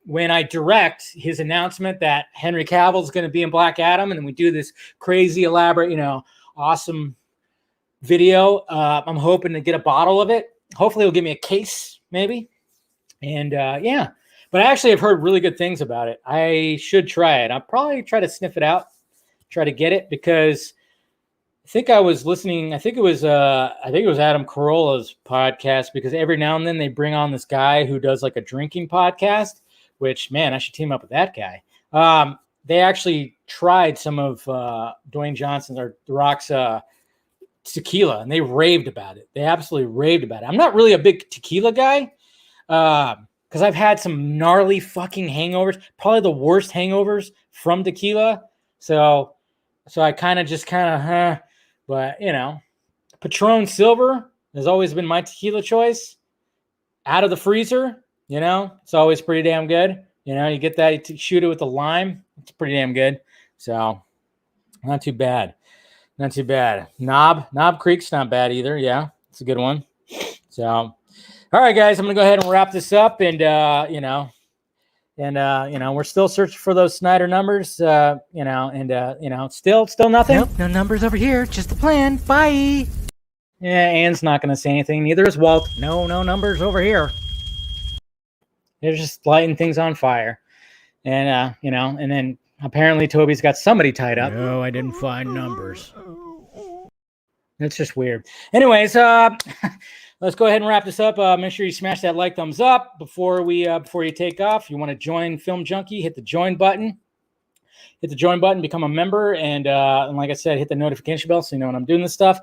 when I direct his announcement that Henry Cavill is going to be in Black Adam and we do this crazy, elaborate, awesome video, I'm hoping to get a bottle of it. Hopefully he'll give me a case maybe. And yeah, but I actually have heard really good things about it. I should try it. I'll probably try to sniff it out, try to get it because I think I was listening. I think it was Adam Carolla's podcast because every now and then they bring on this guy who does like a drinking podcast, which, man, I should team up with that guy. They actually tried some of Dwayne Johnson's or The Rock's tequila, and they raved about it. They absolutely raved about it. I'm not really a big tequila guy because I've had some gnarly fucking hangovers, probably the worst hangovers from tequila. So I kind of but Patron Silver has always been my tequila choice. Out of the freezer, it's always pretty damn good. You get that, you shoot it with the lime. It's pretty damn good. So not too bad. Not too bad. Knob Creek's not bad either. Yeah, it's a good one. So, all right, guys, I'm going to go ahead and wrap this up. And, we're still searching for those Snyder numbers, still nothing. Nope, no numbers over here. Just the plan. Bye. Yeah, Ann's not going to say anything. Neither is Walt. No numbers over here. They're just lighting things on fire. And, and then Apparently, Toby's got somebody tied up. No, I didn't find numbers. That's just weird. Anyways, let's go ahead and wrap this up. Make sure you smash that like, thumbs up before you take off. If you want to join Film Junkie, hit the join button. Become a member, and like I said, hit the notification bell so you know when I'm doing this stuff.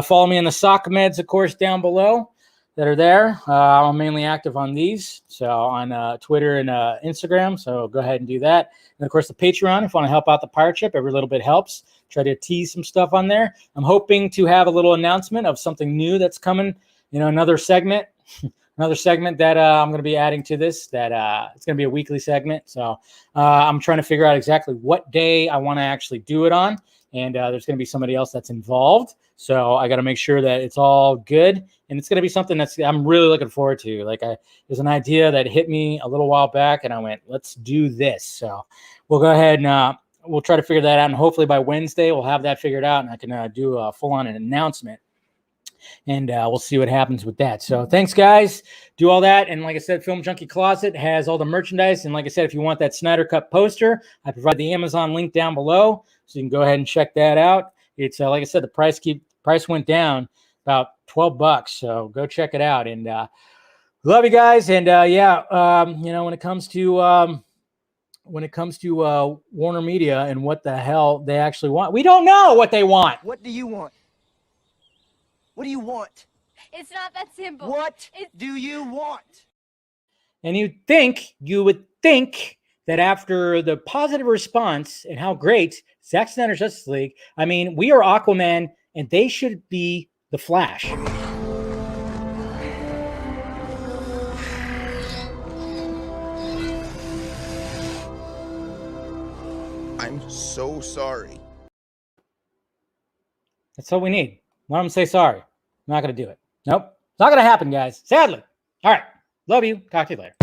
Follow me on the sock meds, of course, down below that are there. I'm mainly active on these, so on Twitter and Instagram, so go ahead and do that. And, of course, the Patreon, if you want to help out the pirate ship, every little bit helps. Try to tease some stuff on there. I'm hoping to have a little announcement of something new that's coming, another segment. Another segment that I'm going to be adding to this, that it's going to be a weekly segment. So I'm trying to figure out exactly what day I want to actually do it on. And there's going to be somebody else that's involved. So I got to make sure that it's all good. And it's going to be something I'm really looking forward to. There's an idea that hit me a little while back, and I went, let's do this. So we'll go ahead and we'll try to figure that out. And hopefully by Wednesday, we'll have that figured out, and I can do a full-on announcement. And we'll see what happens with that. So thanks, guys. Do all that. And like I said, Film Junkie Closet has all the merchandise. And like I said, if you want that Snyder Cut poster, I provide the Amazon link down below. So you can go ahead and check that out. It's like I said, the price went down about $12. So go check it out. And love you guys. And when it comes to Warner Media and what the hell they actually want, we don't know what they want. What do you want? What do you want? It's not that simple. What do you want? And you would think that after the positive response and how great Zack Snyder's Justice League, I mean, we are Aquaman and they should be the Flash. I'm so sorry. That's all we need. Let them say sorry. I'm not going to do it. Nope. It's not going to happen, guys. Sadly. All right. Love you. Talk to you later.